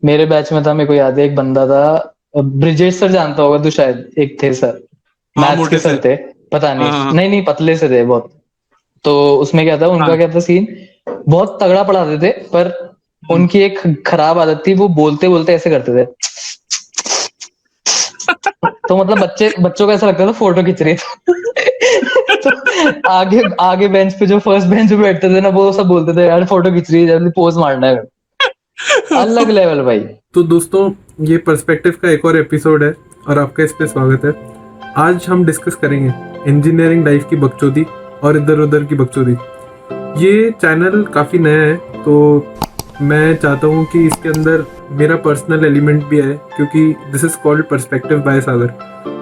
मेरे बैच में था, मेरे को याद है एक बंदा था, ब्रिजेश सर जानता होगा तू शायद, एक थे सर, हाँ, मैथ्स के मोटे से। सर थे। पता नहीं, हाँ, हाँ, नहीं नहीं पतले से थे बहुत। तो उसमें क्या था, हाँ। उनका क्या था सीन, बहुत तगड़ा पढ़ाते थे, पर हम्म। उनकी एक खराब आदत थी, वो बोलते बोलते ऐसे करते थे। तो मतलब बच्चों को ऐसा लगता था फोटो खींच रही है। तो आगे आगे बेंच पे जो फर्स्ट बेंच पे बैठते थे ना, वो सब बोलते थे यार फोटो खींच रही है, जल्दी पोज मारना है। अलग लेवल भाई। तो दोस्तों, ये पर्सपेक्टिव का एक और एपिसोड है और आपका इस पे स्वागत है। आज हम डिस्कस करेंगे इंजीनियरिंग लाइफ की बकचोदी और इधर उधर की बकचोदी। ये चैनल काफ़ी नया है, तो मैं चाहता हूँ कि इसके अंदर मेरा पर्सनल एलिमेंट भी है, क्योंकि this is called perspective by Sagar.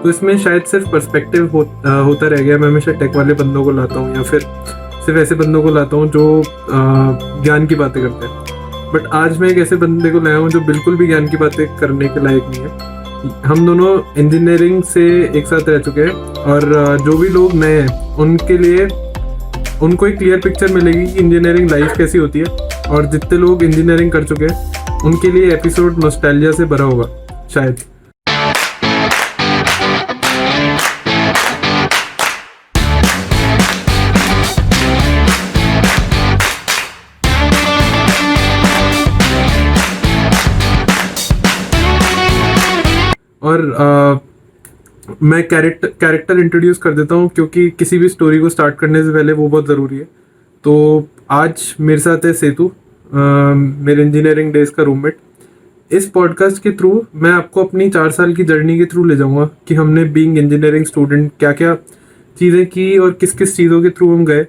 तो इसमें शायद सिर्फ पर्सपेक्टिव होता रह गया। मैं हमेशा टेक वाले बंदों को लाता हूँ या फिर सिर्फ ऐसे बंदों को लाता हूँ जो ज्ञान की बातें करते हैं। बट आज मैं एक ऐसे बंदे को लाया हूँ जो बिल्कुल भी ज्ञान की बातें करने के लायक नहीं है। हम दोनों इंजीनियरिंग से एक साथ रह चुके हैं, और जो भी लोग नए हैं उनके लिए उनको एक क्लियर पिक्चर मिलेगी कि इंजीनियरिंग लाइफ कैसी होती है। और जितने लोग इंजीनियरिंग कर चुके हैं उनके लिए एपिसोड नॉस्टैल्जिया से भरा होगा शायद। और मैं कैरेक्टर इंट्रोड्यूस कर देता हूँ, क्योंकि किसी भी स्टोरी को स्टार्ट करने से पहले वो बहुत ज़रूरी है। तो आज मेरे साथ है सेतु, मेरे इंजीनियरिंग डेज का रूममेट। इस पॉडकास्ट के थ्रू मैं आपको अपनी 4 साल की जर्नी के थ्रू ले जाऊंगा कि हमने बीइंग इंजीनियरिंग स्टूडेंट क्या क्या चीज़ें की और किस किस चीज़ों के थ्रू हम गए।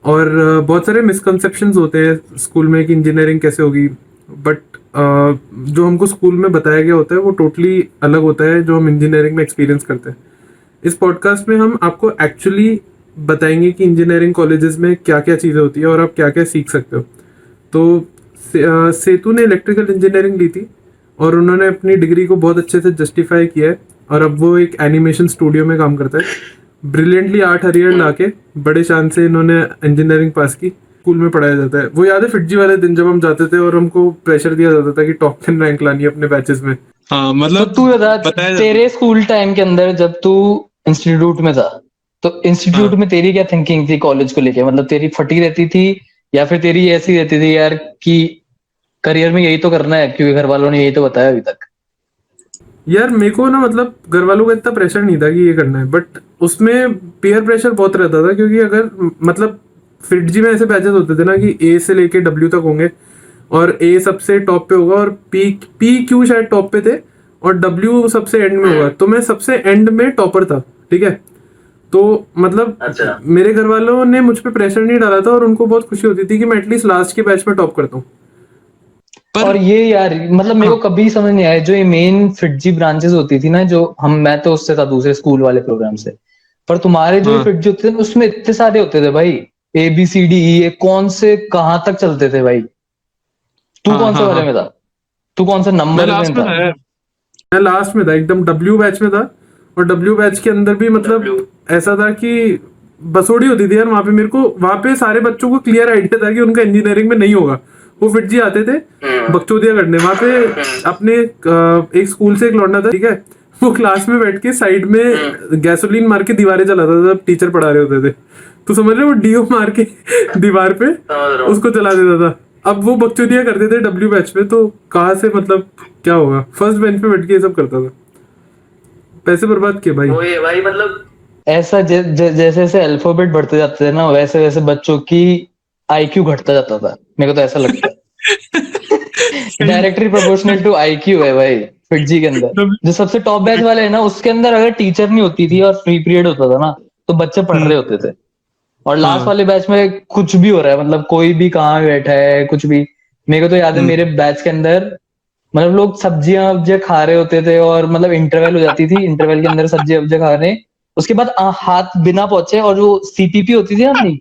और बहुत सारे मिसकंसेप्शंस होते हैं स्कूल में कि इंजीनियरिंग कैसे होगी, बट जो हमको स्कूल में बताया गया होता है वो टोटली अलग होता है जो हम इंजीनियरिंग में एक्सपीरियंस करते हैं। इस पॉडकास्ट में हम आपको एक्चुअली बताएंगे कि इंजीनियरिंग कॉलेजेस में क्या क्या चीज़ें होती है और आप क्या क्या सीख सकते हो। तो सेतु ने इलेक्ट्रिकल इंजीनियरिंग ली थी और उन्होंने अपनी डिग्री को बहुत अच्छे से जस्टिफाई किया है, और अब वो एक एनिमेशन स्टूडियो में काम करता है। ब्रिलियंटली 8 अरियर लाके बड़े शान से इन्होंने इंजीनियरिंग पास की। स्कूल में पढ़ाया जाता है। वो याद है फिटजी वाले दिन जब हम जाते थे और हमको प्रेशर दिया जाता था कि टॉप 10 रैंक लानी है अपने बैचेस में। हाँ, तो मतलब तू बता, बताया जाता तेरे स्कूल टाइम के अंदर जब तू इंस्टीट्यूट में था, तो था। इंस्टीट्यूट हाँ। में तेरी क्या थिंकिंग थी कॉलेज को लेके? मतलब तेरी फटी रहती थी, या फिर तेरी ऐसी रहती थी यार कि करियर में यही तो करना है क्योंकि घर वालों ने यही तो बताया अभी तक? यार मेरे को ना, मतलब घर वालों का इतना प्रेशर नहीं था कि ये करना है, बट उसमें पीयर प्रेशर बहुत रहता था, क्योंकि अगर मतलब फिटजी में ऐसे बैचेस होते थे ना कि ए से लेके डब्ल्यू तक होंगे, और ए सबसे टॉप पे होगा और पी क्यू शायद टॉप पे थे, और डब्ल्यू सबसे एंड में होगा। तो मैं सबसे एंड में टॉपर था, ठीक है। तो मतलब अच्छा, मेरे घर वालों ने मुझ पे प्रेशर नहीं डाला था और उनको बहुत खुशी होती थी कि मैं एटलीस्ट लास्ट के बैच में टॉप करता हूँ। पर और ये यार मतलब मेरे को हाँ, कभी समझ नहीं आया, जो ये मेन फिटजी ब्रांचेस होती थी ना, जो मैं तो उससे था दूसरे स्कूल वाले प्रोग्राम से, पर तुम्हारे जो ये हाँ, फिटजी होते थे ना, उसमें इतने सारे होते थे भाई, ABCDE, ये कौन से कहाँ तक चलते थे भाई? तू हाँ, कौन से हाँ, वाले हाँ। में था? तू कौन से मैं नंबर में लास्ट में था? था यार। मैं लास्ट में था, एकदम डब्ल्यू बैच में था। और डब्ल्यू बैच के अंदर भी मतलब ऐसा था कि बसोड़ी होती थी यार वहाँ पे। मेरे को वहाँ पे सारे बच्चों को क्लियर आइडिया था कि उनका इंजीनियरिंग में नहीं होगा। वो फिट जी आते थे बकचोदिया करने वहाँ पे। अपने एक स्कूल से एक लौंडा था, ठीक है। वो क्लास में बैठ के साइड में गैसोलीन मार के दीवारें जलाता था जब टीचर पढ़ा रहे होते थे। तो समझ रहे हो, वो डीओ मार के दीवार पे उसको जला देता था। अब वो बकचोदिया करते थे डब्ल्यू बैच में, तो कहाँ से मतलब क्या होगा। फर्स्ट बेंच पे बैठ के ये सब करता था। पैसे बर्बाद किए भाई। वही है भाई, मतलब ऐसा जैसे जैसे अल्फाबेट बढ़ते जाते थे ना, वैसे वैसे बच्चों की IQ घटता जाता था, मेरे को तो ऐसा लगता है। सही। डायरेक्टली प्रोपोर्शनल टू IQ है भाई फिटजी के अंदर। डब्ल्यू- जो सबसे टॉप बैच वाले है ना, उसके अंदर अगर टीचर नहीं होती थी और फ्री पीरियड होता था ना, तो बच्चे पढ़ हम्म, रहे होते थे। और लास्ट हाँ। वाले बैच में कुछ भी हो रहा है, मतलब कोई भी कहाँ बैठा है कुछ भी। मेरे को तो याद है हम्म, मेरे बैच के अंदर, मतलब लोग सब्जियां वब्जियां खा रहे होते थे, और मतलब इंटरवल हो जाती थी, इंटरवल के अंदर सब्जी वब्जियां खा रहे हैं, उसके बाद हाथ बिना पहुंचे, और जो CPP होती थी ना अपनी,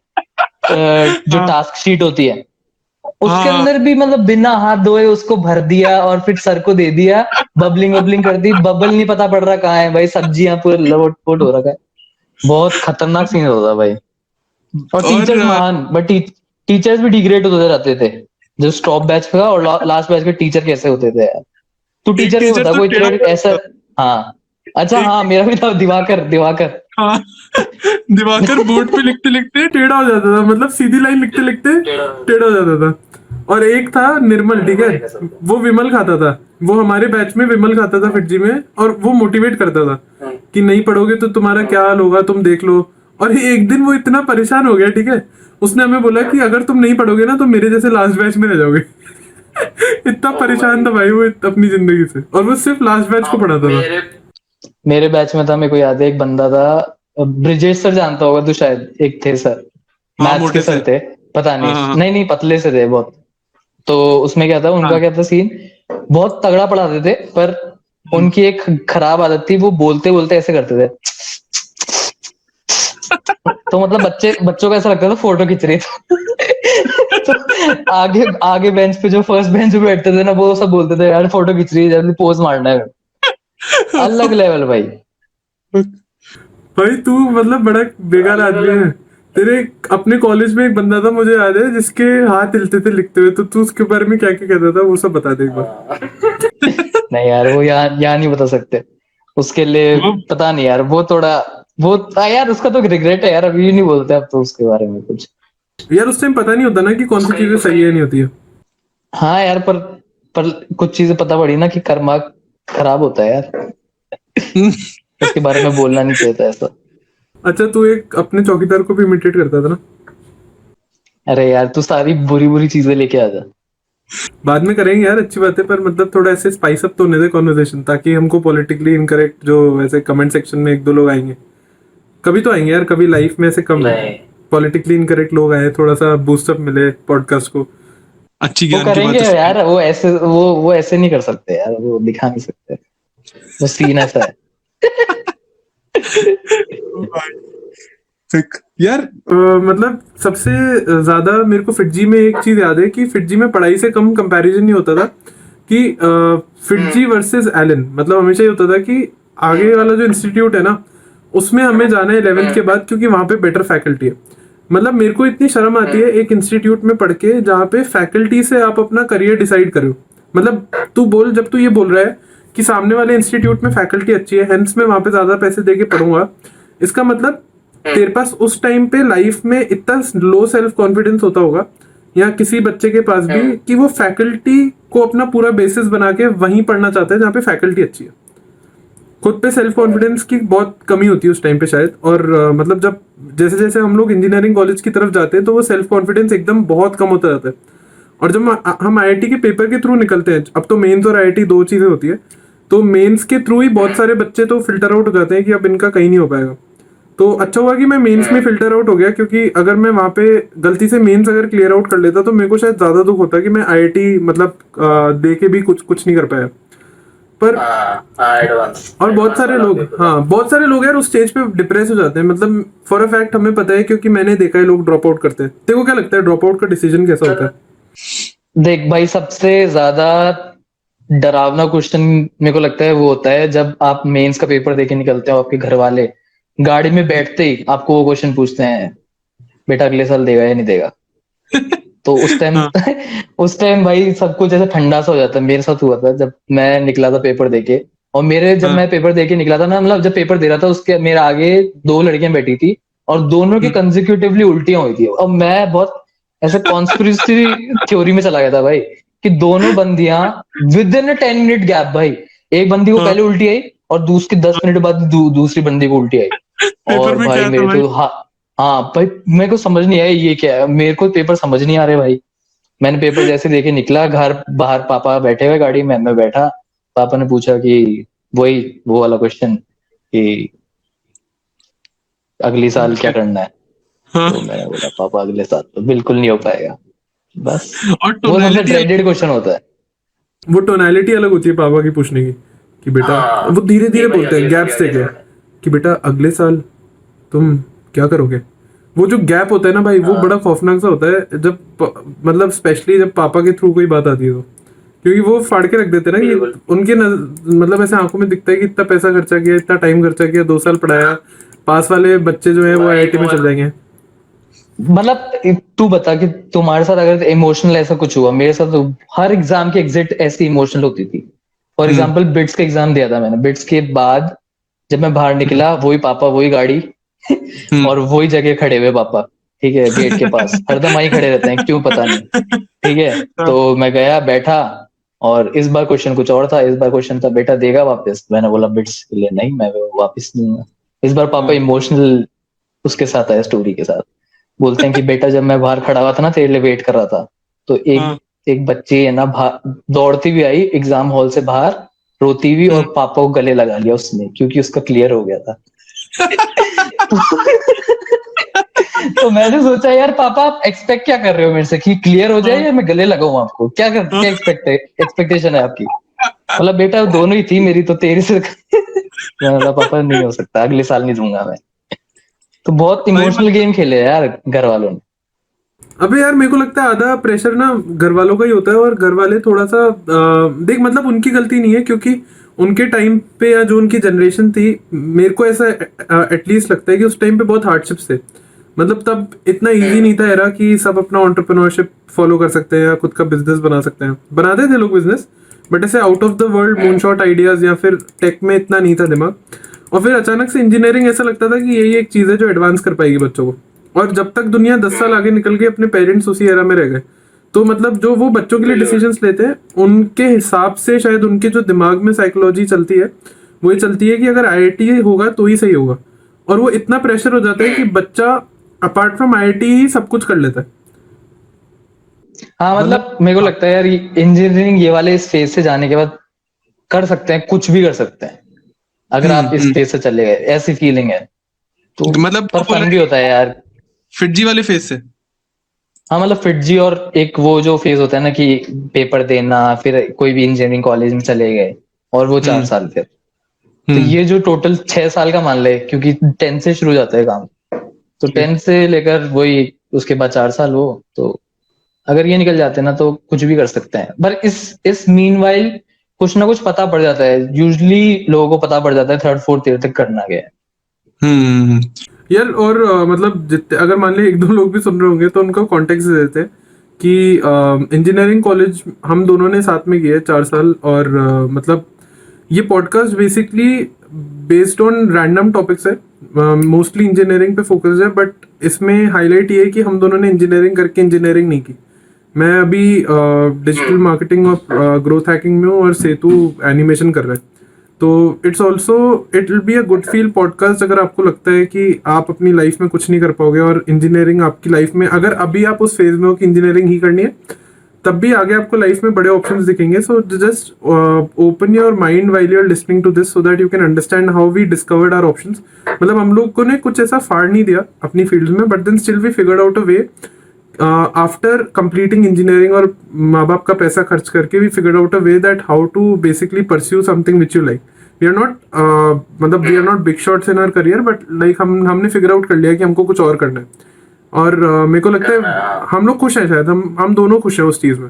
जो हाँ, टास्क शीट होती है, उसके हाँ। अंदर भी मतलब बिना हाथ धोए उसको भर दिया और फिर सर को दे दिया। बबलिंग वबलिंग कर दी, बबल नहीं पता पड़ रहा कहाँ है भाई, सब्जियां पूरे लवट पुट हो रखा है। बहुत खतरनाक सीन होता था भाई। और और टीचर्स महान, बट टीचर्स भी डिग्रेड होते रहते थे। जो टॉप बैच का और लास्ट बैच के टीचर कैसे होते थे यार। तू एक टीचर भी टीचर बता तो कोई टेढ़ा तेरे ऐसा। करता हाँ अच्छा, था। एक हाँ मेरा भी था दिवाकर, दिवाकर। हाँ दिवाकर बोर्ड पे लिखते लिखते टेढ़ा हो जाता था, मतलब सीधी लाइन लिखते लिखते टेढ़ा हो जाता था। और एक था निर्मल, ठीक है, वो विमल खाता था। वो हमारे बैच में विमल खाता था फिटजी में, और वो मोटिवेट करता था कि नहीं पढ़ोगे तो तुम्हारा क्या हाल होगा, तुम देख लो। और एक दिन वो इतना परेशान हो गया, ठीक है, उसने हमें बोला कि अगर तुम नहीं पढ़ोगे ना तो मेरे जैसे लास्ट बैच में रह जाओगे। इतना परेशान था भाई वो अपनी जिंदगी से, और वो सिर्फ लास्ट बैच को पढ़ाता था। मेरे बैच में था, मेरे को याद है एक बंदा था, ब्रिजेश सर जानता होगा तू शायद, एक थे सर, हाँ मैथ्स के मोटे से। सर थे। पता हाँ नहीं, हाँ नहीं नहीं पतले से थे बहुत। तो उसमें क्या था, उनका हाँ। क्या था सीन, बहुत तगड़ा पढ़ाते थे, पर हम्म। उनकी एक खराब आदत थी, वो बोलते बोलते ऐसे करते थे। तो मतलब बच्चों को ऐसा लगता था फोटो खींच रही थी। तो आगे आगे बेंच पे जो फर्स्ट बेंच पे बैठते थे ना, वो सब बोलते थे यार फोटो खींच रही है, जल्दी पोज मारना है। अलग लेवल भाई। भाई तू मतलब बड़ा बेकार आदमी है। तेरे अपने कॉलेज में एक बंदा था, मुझे याद है, जिसके हाथ हिलते थे लिखते हुए, तो तू उसके बारे में क्या क्या कहता था वो सब बता दे एक बार। नहीं यार, वो यहाँ नहीं बता सकते उसके लिए। वो पता नहीं यार, वो थोड़ा वो यार उसका तो रिग्रेट है यार, अभी नहीं बोलते अब तो उसके बारे में कुछ। यार उस टाइम पता नहीं होता ना कि कौन सी चीजें सही है नहीं होती है। हाँ यार, पर कुछ चीजें पता पड़ी ना कि कर्मा खराब होता है यार, उसके बारे में बोलना नहीं चाहिए था ऐसा। अच्छा, तू एक अपने चौकीदार को भी इमिटेट करता था ना? अरे यार तू सारी बुरी बुरी चीजें लेके आ जा। बाद में करेंगे यार, अच्छी बात है, पर मतलब थोड़ा ऐसे स्पाइस अप तो होने दे कॉन्वर्सेशन, ताकि हमको पॉलिटिकली इनकरेक्ट जो वैसे कमेंट सेक्शन में एक दो लोग आएंगे, कभी तो आएंगे यार, कभी लाइफ में ऐसे कम पॉलिटिकली इनकरेक्ट लोग आए, थोड़ा सा बूस्टअप मिले पॉडकास्ट को। अच्छी वो ज्ञान की करेंगे बातें सुनाई। यार, वो ऐसे नहीं कर सकते यार, वो दिखा नहीं सकते, वो सीन ऐसा है। यार मतलब सबसे ज्यादा मेरे को फिटजी में एक चीज याद है कि फिटजी में पढ़ाई से कम कंपैरिजन नहीं होता था कि फिटजी वर्सेस एलन, मतलब हमेशा ये होता था कि आगे वाला जो इंस्टीट्यूट है ना, उसमें हमें जाना है 11th के बाद, क्योंकि वहां पे बेटर फैकल्टी है। मतलब मेरे को इतनी शर्म आती है एक इंस्टीट्यूट में पढ़ के जहाँ पे फैकल्टी से आप अपना करियर डिसाइड करो। मतलब तू बोल, जब तू ये बोल रहा है कि सामने वाले इंस्टीट्यूट में फैकल्टी अच्छी है, हेंस मैं वहां पे ज्यादा पैसे दे के पढ़ूंगा, इसका मतलब तेरे पास उस टाइम पे लाइफ में इतना लो सेल्फ कॉन्फिडेंस होता होगा, या किसी बच्चे के पास भी, कि वो फैकल्टी को अपना पूरा बेसिस बना के वहीं पढ़ना चाहता है जहाँ पे फैकल्टी अच्छी है। खुद पे सेल्फ कॉन्फिडेंस की बहुत कमी होती है उस टाइम पे शायद। और मतलब जब जैसे जैसे हम लोग इंजीनियरिंग कॉलेज की तरफ जाते हैं तो वो सेल्फ कॉन्फिडेंस एकदम बहुत कम होता जाता है। और जब हम आईआईटी के पेपर के थ्रू निकलते हैं, अब तो मेंस और आईआईटी दो चीजें होती है, तो मेंस के थ्रू ही बहुत सारे बच्चे तो फिल्टर आउट हो जाते हैं कि अब इनका कहीं नहीं हो पाएगा। तो अच्छा हुआ कि मैं मेंस में फिल्टर आउट हो गया, क्योंकि अगर मैं वहां पे गलती से मेंस अगर क्लियर आउट कर लेता तो मेरे को शायद ज्यादा दुख होता कि मैं आईआईटी मतलब दे के भी कुछ नहीं कर पाया। पर और बहुत सारे लोग, हाँ बहुत सारे लोग यार उस स्टेज पे डिप्रेस हो जाते हैं, मतलब फॉर अ फैक्ट हमें पता है, क्योंकि मैंने देखा है लोग ड्रॉप आउट करते हैं। तेरे को क्या लगता है ड्रॉप आउट का डिसीजन कैसा होता है? देख भाई, सबसे ज्यादा डरावना क्वेश्चन मेरे को लगता है वो होता है जब आप मेंस का पेपर देके निकलते हो, आपके घर वाले गाड़ी में बैठते ही आपको वो क्वेश्चन पूछते हैं, बेटा अगले साल देगा या नहीं देगा। तो उस टाइम हाँ उस टाइम भाई सब कुछ ऐसा ठंडा सा हो जाता है। मेरे साथ हुआ था जब मैं निकला था पेपर देके, और जब हाँ। मैं पेपर देके निकला था ना, मतलब जब पेपर दे रहा था उसके मेरे आगे दो लड़कियां बैठी थी, और दोनों की हम्म। कंसेक्यूटिवली उल्टियां हुई थी। और मैं बहुत ऐसे कॉन्स्पिरेसी थ्योरी में चला गया था भाई, कि दोनों बंदियां विद इन 10 मिनट गैप भाई, एक बंदी को हाँ पहले उल्टी आई और उसके 10 मिनट बाद दूसरी बंदी को उल्टी आई। पेपर और में भाई क्या था मेरे भाई? तो हाँ भाई, मेरे को समझ नहीं आया ये क्या है, मेरे को पेपर समझ नहीं आ रहे भाई। मैंने पेपर जैसे देके निकला घर, बाहर पापा बैठे हुए गाड़ी में, मैं बैठा। पापा ने पूछा कि वही वो वाला क्वेश्चन कि अगली साल क्या करना है। हाँ। तो मैंने बोला पापा अगले साल तो बिल्कुल नहीं हो पाएगा। बस और वो सबसे टोनालिटी अलग ड्रेडेड होती क्वेश्चन होता है। वो टोनालिटी अलग होती है पापा की पूछने की, कि बेटा, वो धीरे धीरे बोलते हैं गैप्स देके, कि बेटा अगले साल तुम क्या करोगे। वो जो गैप होता है ना भाई, वो बड़ा खौफनाक सा होता है, जब मतलब स्पेशली जब पापा के थ्रू कोई बात आती है तो, क्योंकि वो फाड़ के रख देते हैं ना कि उनके मतलब ऐसे आंखों में दिखता है कि इतना पैसा खर्चा किया, इतना टाइम खर्चा किया, 2 साल पढ़ाया, पास वाले बच्चे जो है वो आईआईटी में चल जाएंगे। मतलब तू बता कि तुम्हारे साथ अगर इमोशनल ऐसा कुछ हुआ, मेरे साथ तो हर एग्जाम की एग्जिट ऐसी इमोशनल होती थी। फॉर हम्म एग्जाम्पल बिट्स का एग्जाम दिया था मैंने, बिट्स के बाद जब मैं बाहर हम्म निकला, वही पापा वही गाड़ी हम्म। और वही जगह खड़े हुए पापा, ठीक है, गेट के पास हरदम वहीं खड़े रहते हैं, क्यों पता नहीं। ठीक है, हाँ, तो मैं गया बैठा, और इस बार क्वेश्चन कुछ और था, इस बार क्वेश्चन था बेटा देगा वापस, मैंने बोला बिट्स के लिए नहीं, मैं वो वापस नहीं दूंगा। इस बार पापा हाँ, इमोशनल उसके साथ आया, स्टोरी के साथ, बोलते हैं कि बेटा जब मैं बाहर खड़ा हुआ था ना, तेरे लिए वेट कर रहा था, तो एक हाँ, एक बच्ची है ना, दौड़ती हुई आई एग्जाम हॉल से बाहर, रोती हुई, और हम्म। पापा को गले लगा लिया उसने, क्योंकि उसका क्लियर हो गया था। तो मैंने सोचा यार पापा आप एक्सपेक्ट क्या कर रहे हो मेरे से, कि क्लियर हो जाए हाँ, या मैं गले लगाऊं आपको, हाँ, क्या एक्सपेक्टेशन है आपकी। बोला बेटा दोनों ही थी मेरी, तो तेरी से मैं बोला पापा नहीं हो सकता, अगले साल नहीं दूंगा मैं। तो बहुत भाई इमोशनल मतलब गेम खेले यार घर वालों ने। अबे यार मेरे को लगता है आधा प्रेशर ना घर वालों का ही होता है, और घर वाले थोड़ा सा देख मतलब उनकी गलती नहीं है, क्योंकि उनके टाइम पे या जो उनकी जनरेशन थी, मेरे को ऐसा एटलीस्ट लगता है कि उस टाइम पे बहुत हार्डशिप्स थे। मतलब तब इतना इजी नहीं था एरा कि सब अपना एंटरप्रेन्योरशिप फॉलो कर सकते हैं या खुद का बिजनेस बना सकते हैं। बनाते थे लोग बिजनेस, बट ऐसे out of the world moonshot ideas या फिर टेक में इतना नहीं था दिमाग। और फिर अचानक से इंजीनियरिंग ऐसा लगता था कि यही एक चीज है जो एडवांस कर पाएगी बच्चों को। और जब तक दुनिया 10 साल आगे निकल गई, अपने पेरेंट्स उसी एरा में रह गए। तो मतलब जो वो बच्चों के लिए डिसीजंस लेते हैं, उनके हिसाब से शायद उनके जो दिमाग में साइकोलॉजी चलती है, वो ये चलती है कि अगर आईआईटी होगा तो ही सही होगा। और वो इतना प्रेशर हो जाता है कि बच्चा अपार्ट फ्रॉम आईआईटी ही सब कुछ कर लेता है। हाँ मतलब मतलब मेरे को हाँ। लगता है यार इंजीनियरिंग ये वाले इस फेज से जाने के बाद कर सकते हैं, कुछ भी कर सकते हैं अगर आप इस हम्म। फेज से चले गए, ऐसी फीलिंग है। तो मतलब पर तू बोल फन रहा भी है होता है यार। फिटजी वाले फेज से। हाँ मतलब फिटजी, और एक वो जो फेज होता है ना कि पेपर देना, फिर कोई भी इंजीनियरिंग कॉलेज में चले गए, और वो चार हम्म साल फिर, तो हम्म ये जो टोटल 6 साल का मान ले, क्योंकि 10 से शुरू हो जाता है काम, तो ठीक। 10 से लेकर वही उसके बाद 4 साल हो, तो अगर ये निकल जाते हैं ना तो कुछ भी कर सकते हैं। पर इस मीनवाइल कुछ ना कुछ पता पड़ जाता है, यूजुअली लोगों को पता पड़ जाता है थर्ड फोर्थ ईयर तक करना क्या है। हम्म यार और मतलब जितने अगर मान ले एक दो लोग भी सुन रहे होंगे तो उनको कॉन्टेक्स्ट दे देते हैं कि इंजीनियरिंग कॉलेज हम दोनों ने साथ में किया है 4 साल। और मतलब ये podcast basically based on random topics है, मोस्टली इंजीनियरिंग पे फोकस है, बट इसमें हाईलाइट ये है कि हम दोनों ने इंजीनियरिंग करके इंजीनियरिंग नहीं की। मैं अभी डिजिटल मार्केटिंग और ग्रोथ हैकिंग में हूँ, और सेतु एनिमेशन कर रहा है। तो it's also it will be a good feel podcast अगर आपको लगता है कि आप अपनी लाइफ में कुछ नहीं कर पाओगे, और इंजीनियरिंग आपकी लाइफ में अगर अभी आप उस फेज में हो कि इंजीनियरिंग ही करनी है, तब भी आगे आपको लाइफ में बड़े ऑप्शंस दिखेंगे। So just open your mind while you are listening to this, so that you can understand how we discovered our options. मतलब हम लोग को ने कुछ ऐसा फाड़ नहीं दिया अपनी फील्ड में, but then still we figured out a way after completing engineering, और माँ बाप का पैसा खर्च करके we figured out a way that how to basically pursue something which you like. We are not मतलब we are not big shots in our career, but like हमने figure out कर लिया कि हमको कुछ और करना है। और मेरे को लगता है हम लोग खुश हैं, शायद हम दोनों खुश हैं उस चीज में।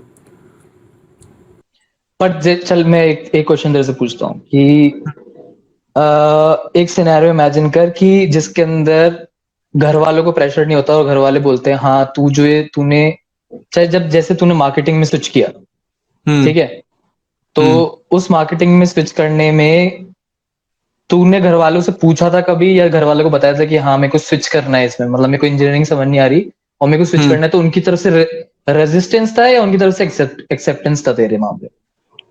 पर चल मैं एक क्वेश्चन तेरे से पूछता हूँ कि एक सिनेरियो इमेजिन कर कि जिसके अंदर घर वालों को प्रेशर नहीं होता, और घर वाले बोलते हैं हाँ तू जो है तूने, चाहे जब जैसे तूने मार्केटिंग में स्विच किया, हम्म ठीक है, तो हम्म उस मार्केटिंग में स्विच करने में तूने घर वालों से पूछा था कभी, या घर वालों को बताया था कि हाँ मेरे को स्विच करना है इसमें, मतलब मेरे को इंजीनियरिंग समझ नहीं आ रही और मेरे को स्विच हम्म। करना है, तो उनकी तरफ से रेजिस्टेंस था या उनकी तरफ से एक्सेप्टेंस था तेरे मामले।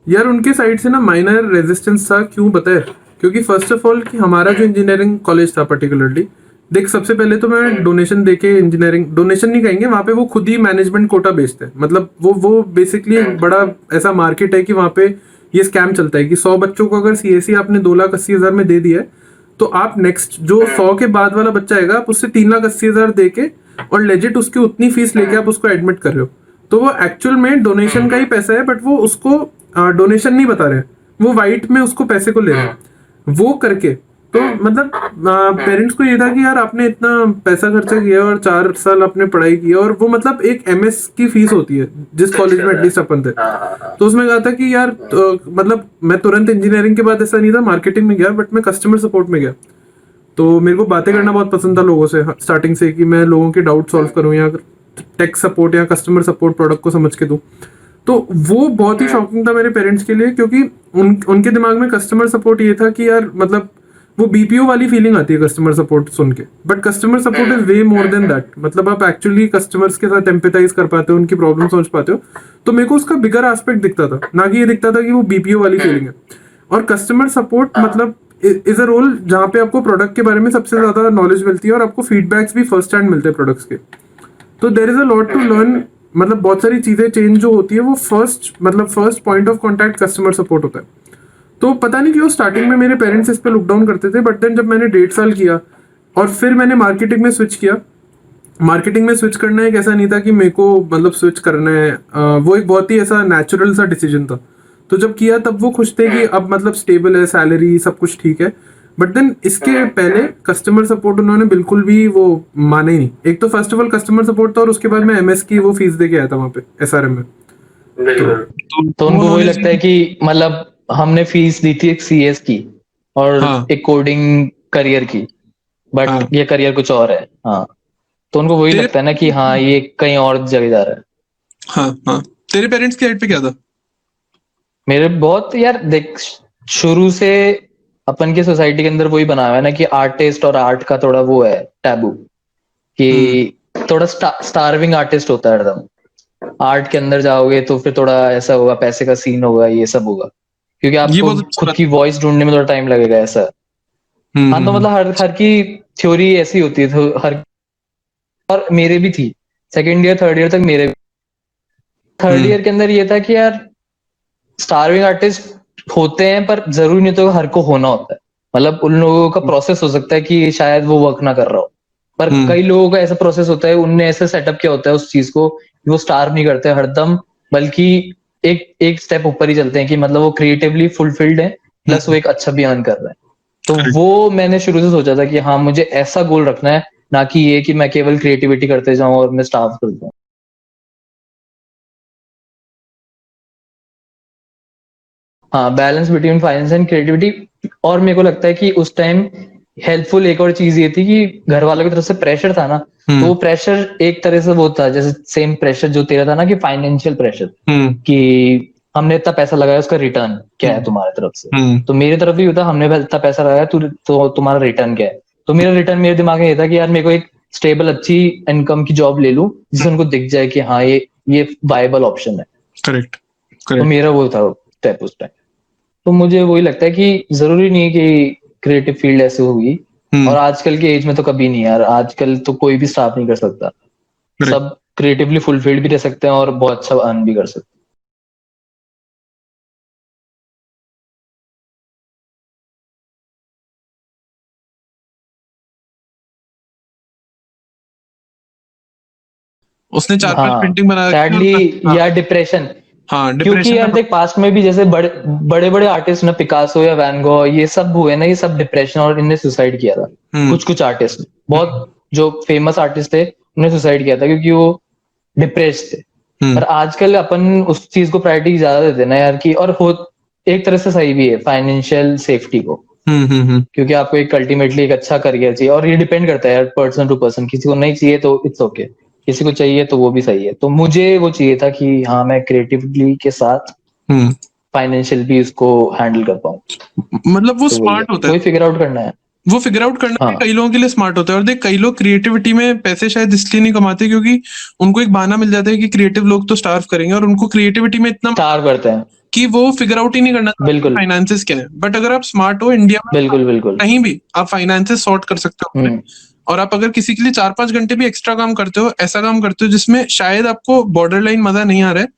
यार उनके साइड से ना माइनर रेजिस्टेंस था। क्यों पता है? क्योंकि फर्स्ट ऑफ ऑल कि हमारा जो इंजीनियरिंग कॉलेज था पर्टिकुलरली, देख सबसे पहले तो मैं डोनेशन देके इंजीनियरिंग, डोनेशन नहीं कहेंगे, वहाँ पे वो खुद ही मैनेजमेंट कोटा बेचते हैं। मतलब वो बेसिकली एक बड़ा ऐसा मार्केट है कि वहाँ पे ये स्कैम चलता है कि 100 बच्चों को अगर सीएससी आपने 2,80,000 में दे दिया है, तो आप नेक्स्ट जो 100 के बाद वाला बच्चा आएगा, आप उससे 3,80,000 दे के और लेजिट उसकी उतनी फीस लेके आप उसको एडमिट कर रहे हो। तो वो एक्चुअल में डोनेशन का ही पैसा है, बट वो उसको डोनेशन नहीं बता रहे हैं, वो वाइट में उसको पैसे को ले रहे हैं वो करके। तो मतलब पेरेंट्स को ये था कि यार आपने इतना पैसा खर्चा किया और 4 साल आपने पढ़ाई की, और वो मतलब एक एमएस की फीस होती है जिस कॉलेज में एटलीस्ट अपन थे। तो उसमें कहा था कि यार मतलब मैं तुरंत इंजीनियरिंग के बाद ऐसा नहीं था मार्केटिंग में गया, बट मैं कस्टमर सपोर्ट में गया। तो मेरे को बातें करना बहुत पसंद था लोगों से स्टार्टिंग से, कि मैं लोगों के डाउट सॉल्व करूँ या टेक सपोर्ट या कस्टमर सपोर्ट प्रोडक्ट को समझ के दूँ। तो वो बहुत ही शॉकिंग था मेरे पेरेंट्स के लिए, क्योंकि उनके दिमाग में कस्टमर सपोर्ट ये था कि यार मतलब वो बीपीओ वाली फीलिंग आती है कस्टमर सपोर्ट सुन के, but customer support is way more than that. मतलब आप एक्चुअली कस्टमर्स के साथ एम्पैथाइज कर पाते हो, उनकी प्रॉब्लम समझ पाते हो। तो मेरे को उसका बिगर एस्पेक्ट दिखता था, ना कि ये दिखता था कि वो बीपीओ वाली फीलिंग है। और कस्टमर सपोर्ट मतलब इज अ रोल जहाँ पे आपको प्रोडक्ट के बारे में सबसे ज्यादा नॉलेज मिलती है और आपको फीडबैक्स भी फर्स्ट हैंड मिलते हैं प्रोडक्ट्स के। तो there is a lot to learn. मतलब बहुत सारी चीजें चेंज जो होती है वो first point of contact customer support होता है। तो पता नहीं क्यों स्टार्टिंग में मेरे पेरेंट्स इस पे लुक डाउन करते थे, बट देन जब मैंने 1.5 साल किया और फिर मैंने मार्केटिंग में स्विच किया। मार्केटिंग में स्विच करना एक ऐसा नहीं था कि मेरे को मतलब स्विच करना है, वो एक बहुत ही ऐसा नेचुरल सा डिसीजन था। तो जब किया तब वो खुश थे कि अब मतलब स्टेबल है, सैलरी सब कुछ ठीक है। बट देन इसके पहले कस्टमर सपोर्ट उन्होंने बिल्कुल भी वो माना ही नहीं। एक तो first of all customer support था, और उसके बाद मैं एमएस की वो फीस दे के आया था वहाँ पे एसआरएम में। तो उनको वही लगता है कि मतलब हमने फीस दी थी एक सीएस की और हाँ। एक कोडिंग करियर की, बट हाँ। ये करियर कुछ और है। हाँ, तो उनको वही तेरे लगता है ना कि हाँ ये कहीं और जगह जा रहा है। हाँ हाँ, तेरे पेरेंट्स की साइड पे क्या था? मेरे बहुत यार देख, शुरू से अपन की सोसाइटी के अंदर वही बना हुआ है ना कि आर्टिस्ट और आर्ट का थोड़ा वो है टैबू, कि थोड़ा स्टारविंग आर्टिस्ट होता है हरदम। आर्ट के अंदर जाओगे तो फिर थोड़ा ऐसा होगा, पैसे का सीन होगा, ये सब होगा, क्योंकि ये आपको बहुत अच्छी खुद बात की वॉइस ढूंढने में थोड़ा टाइम लगेगा ऐसा। हाँ, तो मतलब हर हर की थ्योरी ऐसी होती है, तो हर, और मेरे भी थी। सेकेंड ईयर थर्ड ईयर तक मेरे, थर्ड ईयर के अंदर ये था कि यार स्टारविंग आर्टिस्ट होते हैं, पर जरूरी नहीं तो हर को होना होता है। मतलब उन लोगों का प्रोसेस हो सकता है कि शायद वो वर्क ना कर रहा हो, पर कई लोगों का ऐसा प्रोसेस होता है, उनने ऐसे सेटअप किया होता है उस चीज को कि वो स्टार नहीं करते हरदम, बल्कि एक एक स्टेप ऊपर ही चलते हैं, कि मतलब वो क्रिएटिवली फुलफिल्ड है, प्लस वो एक अच्छा भी अर्न कर रहे हैं। तो वो मैंने शुरू से सोचा था कि हाँ मुझे ऐसा गोल रखना है, ना कि ये कि मैं केवल क्रिएटिविटी करते जाऊं और मैं स्टाफ कर दूं। हाँ, balance between finance and creativity. और मेरे को लगता है कि उस टाइम हेल्पफुल एक और चीज ये थी कि घर वालों की तरफ से प्रेशर था ना, तो वो प्रेशर एक तरह से वो था जैसे सेम प्रेशर जो तेरा था ना, कि फाइनेंशियल प्रेशर, कि हमने इतना पैसा लगाया, उसका रिटर्न क्या है तुम्हारी तरफ से। तो मेरी तरफ भी होता, हमने इतना पैसा लगाया, तो तुम्हारा रिटर्न क्या है। तो मेरा रिटर्न मेरे दिमाग में ये था कि यार मेरे को एक स्टेबल अच्छी इनकम की जॉब ले लूं, जिससे उनको दिख जाए कि हाँ ये वायबल ऑप्शन है। करेक्ट तो करेक्ट। मेरा वो था स्टेप उस टाइम। तो मुझे वही लगता है कि जरूरी नहीं है कि क्रिएटिव फील्ड ऐसे होगी, और आजकल के एज में तो कभी नहीं यार, आजकल तो कोई भी स्टार्ट नहीं कर सकता। सब क्रिएटिवली फुलफिल्ड भी रह सकते हैं और बहुत अच्छा अर्न भी कर सकते उसने हैं। 4-5 हाँ, पेंटिंग बना रखी है और सैडली, हाँ, या डिप्रेशन। हाँ क्योंकि डिप्रेशन यार में। देख, पास्ट में भी जैसे बड़े बड़े आर्टिस्ट ना, पिकासो या वैन गो, ये सब हुए ना, ये सब डिप्रेशन और इनने सुसाइड किया था। कुछ कुछ आर्टिस्ट, बहुत जो फेमस आर्टिस्ट थे, उन्होंने सुसाइड किया था क्योंकि वो डिप्रेस्ड थे। पर आजकल अपन उस चीज को प्रायोरिटी ज्यादा देते हैं ना यार, की और हो एक तरह से सही भी है फाइनेंशियल सेफ्टी को, क्योंकि आपको एक अल्टीमेटली एक अच्छा करियर चाहिए, और ये डिपेंड करता है यार पर्सन टू पर्सन। किसी को नहीं चाहिए तो इट्स ओके, किसी को चाहिए तो वो भी सही है। तो मुझे वो चाहिए था कि हाँ मैं क्रिएटिवली के साथ फाइनेंशियल भी उसको हैंडल कर पाऊँ। मतलब वो तो वही है, स्मार्ट होता है, वही फिगर आउट करना है। वो फिगर आउट करना भी हाँ, कई लोगों के लिए स्मार्ट होता है। और देख, कई लोग क्रिएटिविटी में पैसे शायद इसलिए नहीं कमाते क्योंकि उनको एक बहाना मिल जाता है कि क्रिएटिव लोग तो स्टार्व करेंगे, और उनको क्रिएटिविटी में इतना स्टार करते हैं। कि वो फिगर आउट ही नहीं करना चाहते बिल्कुल फाइनेंसेस क्या है। बट अगर आप स्मार्ट हो, इंडिया में बिल्कुल बिल्कुल। कहीं भी आप फाइनेंसेस सॉर्ट कर सकते हो अपने। और आप अगर किसी के लिए 4-5 घंटे भी एक्स्ट्रा काम करते हो, ऐसा काम करते हो जिसमें शायद आपको बॉर्डर लाइन मजा नहीं आ रहा है,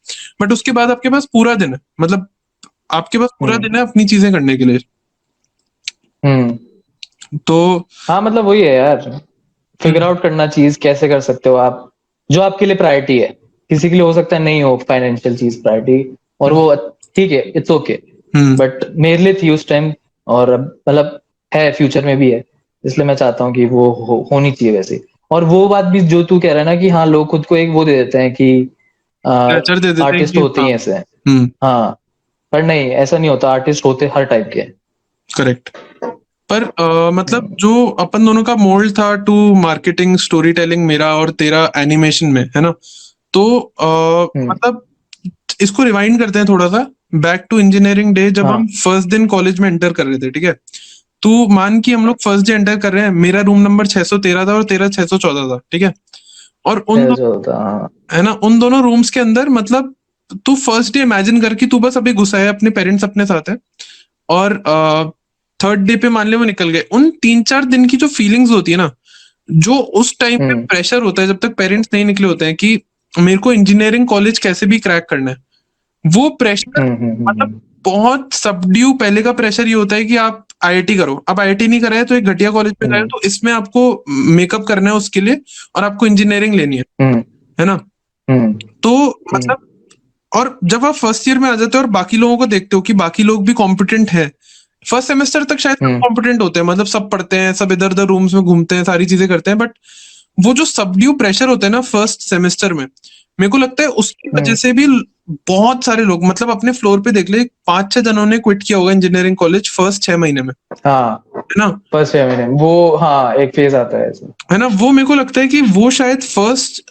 बट उसके बाद आपके पास पूरा दिन है, मतलब आपके पास पूरा दिन है अपनी चीजें करने के लिए। तो हाँ, मतलब वही है यार, फिगर आउट करना चीज कैसे कर सकते हो आप, जो आपके लिए प्रायोरिटी है। किसी के लिए हो सकता है नहीं हो फाइनेंशियल चीज प्रायोरिटी, और वो ठीक है, इट्स ओके। बट मेरे लिए थी उस टाइम, और अब मतलब है, फ्यूचर में भी है। इसलिए मैं चाहता हूँ कि वो होनी चाहिए वैसे। और वो बात भी जो तू कह रहा है ना, कि हाँ लोग खुद को एक वो दे देते हैं कि प्रेशर दे देते हैं आर्टिस्ट कि होते ही ऐसे हैं। हाँ, पर नहीं, ऐसा नहीं होता, आर्टिस्ट होते हर टाइप के। करेक्ट। पर मतलब जो अपन दोनों का मोल्ड था टू मार्केटिंग स्टोरी टेलिंग, मेरा और तेरा एनिमेशन में, है ना? तो मतलब इसको रिवाइंड करते हैं थोड़ा सा, बैक टू इंजीनियरिंग डे, जब हम फर्स्ट दिन कॉलेज में एंटर कर रहे थे, ठीक है? तू मान कि हम लोग फर्स्ट डे एंटर कर रहे हैं, मेरा रूम नंबर 613 था और तेरा 614 था, ठीक है? और जो होता, हाँ। है ना, उन दोनों रूम्स के अंदर मतलब तू फर्स्ट डे इमेजिन कर कि तू बस अभी घुसा है, अपने पेरेंट्स अपने साथ है, और थर्ड डे पे मान ले वो निकल गए। उन 3-4 दिन की जो फीलिंग्स होती है ना, जो उस टाइम पे प्रेशर होता है जब तक पेरेंट्स नहीं निकले होते हैं कि मेरे को इंजीनियरिंग कॉलेज कैसे भी क्रैक करना है, वो प्रेशर मतलब बहुत सबड्यू। पहले का प्रेशर ये होता है कि आप आईआईटी करो, अब आईआईटी नहीं कर रहे हैं तो एक घटिया कॉलेज पे गए, तो इसमें आपको मेकअप करना है उसके लिए, और आपको इंजीनियरिंग लेनी है ना? तो मतलब, और जब आप फर्स्ट ईयर में आ जाते हो और बाकी लोगों को देखते हो कि बाकी लोग भी कॉम्पिटेंट है, फर्स्ट सेमेस्टर तक शायद सब कॉम्पिटेंट होते हैं, मतलब सब पढ़ते हैं, सब इधर उधर रूम्स में घूमते हैं, सारी चीजें करते हैं, बट वो जो सबड्यू प्रेशर होता है ना फर्स्ट सेमेस्टर में, मेरे को लगता है उसकी वजह से भी बहुत सारे लोग, मतलब अपने फ्लोर पे देख ले, 5-6 जनों ने क्विट किया होगा इंजीनियरिंग कॉलेज फर्स्ट 6 महीने में, हाँ, है ना? फर्स्ट ईयर में वो, हाँ, एक फेज आता है ऐसा। है ना? वो मेरे को लगता है कि वो शायद फर्स्ट,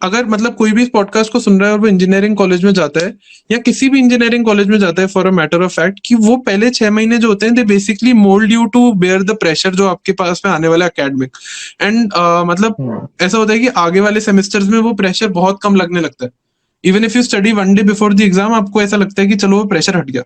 अगर मतलब कोई भी इस पॉडकास्ट को सुन रहा है और वो इंजीनियरिंग कॉलेज में जाता है, या किसी भी इंजीनियरिंग कॉलेज में जाता है, for a matter of fact, कि वो पहले 6 महीने जो होते हैं, they basically mould you to bear the pressure जो आपके पास में आने वाला एकेडमिक, एंड मतलब ऐसा होता है कि आगे वाले सेमेस्टर्स में वो प्रेशर बहुत कम लगने लगता है। Even if you study one day before the exam, आपको ऐसा लगता है कि चलो वो प्रेशर हट गया,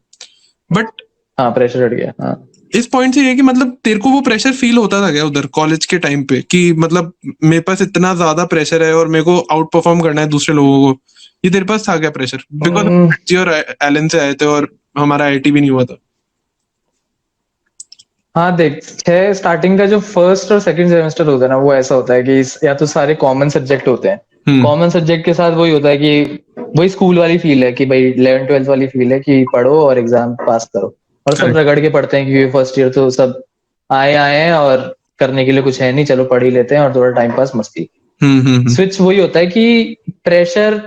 बट हाँ, प्रेशर हट गया, हाँ। इस पॉइंट से ये कि मतलब तेरे को वो प्रेशर फील होता था क्या उधर कॉलेज के टाइम पे, कि मतलब मेरे पास इतना ज्यादा प्रेशर है और मेरे को आउट परफॉर्म करना है दूसरे लोगों को, ये तेरे पास था क्या प्रेशर? बिकॉज और एलन से आए थे और हमारा आईआईटी भी नहीं हुआ था। हाँ, देख, स्टार्टिंग का जो फर्स्ट और सेकंड सेमेस्टर होता है ना, वो ऐसा होता है कि या तो सारे कॉमन सब्जेक्ट होते हैं, कॉमन सब्जेक्ट के साथ वही होता है कि वही स्कूल वाली फील है कि भाई 11th-12th वाली फील है कि पढ़ो और एग्जाम पास करो, और सब रगड़ के पढ़ते हैं क्योंकि फर्स्ट ईयर तो सब आए हैं और करने के लिए कुछ है नहीं, चलो पढ़ ही लेते हैं और थोड़ा टाइम पास मस्ती। स्विच वही होता है कि pressure,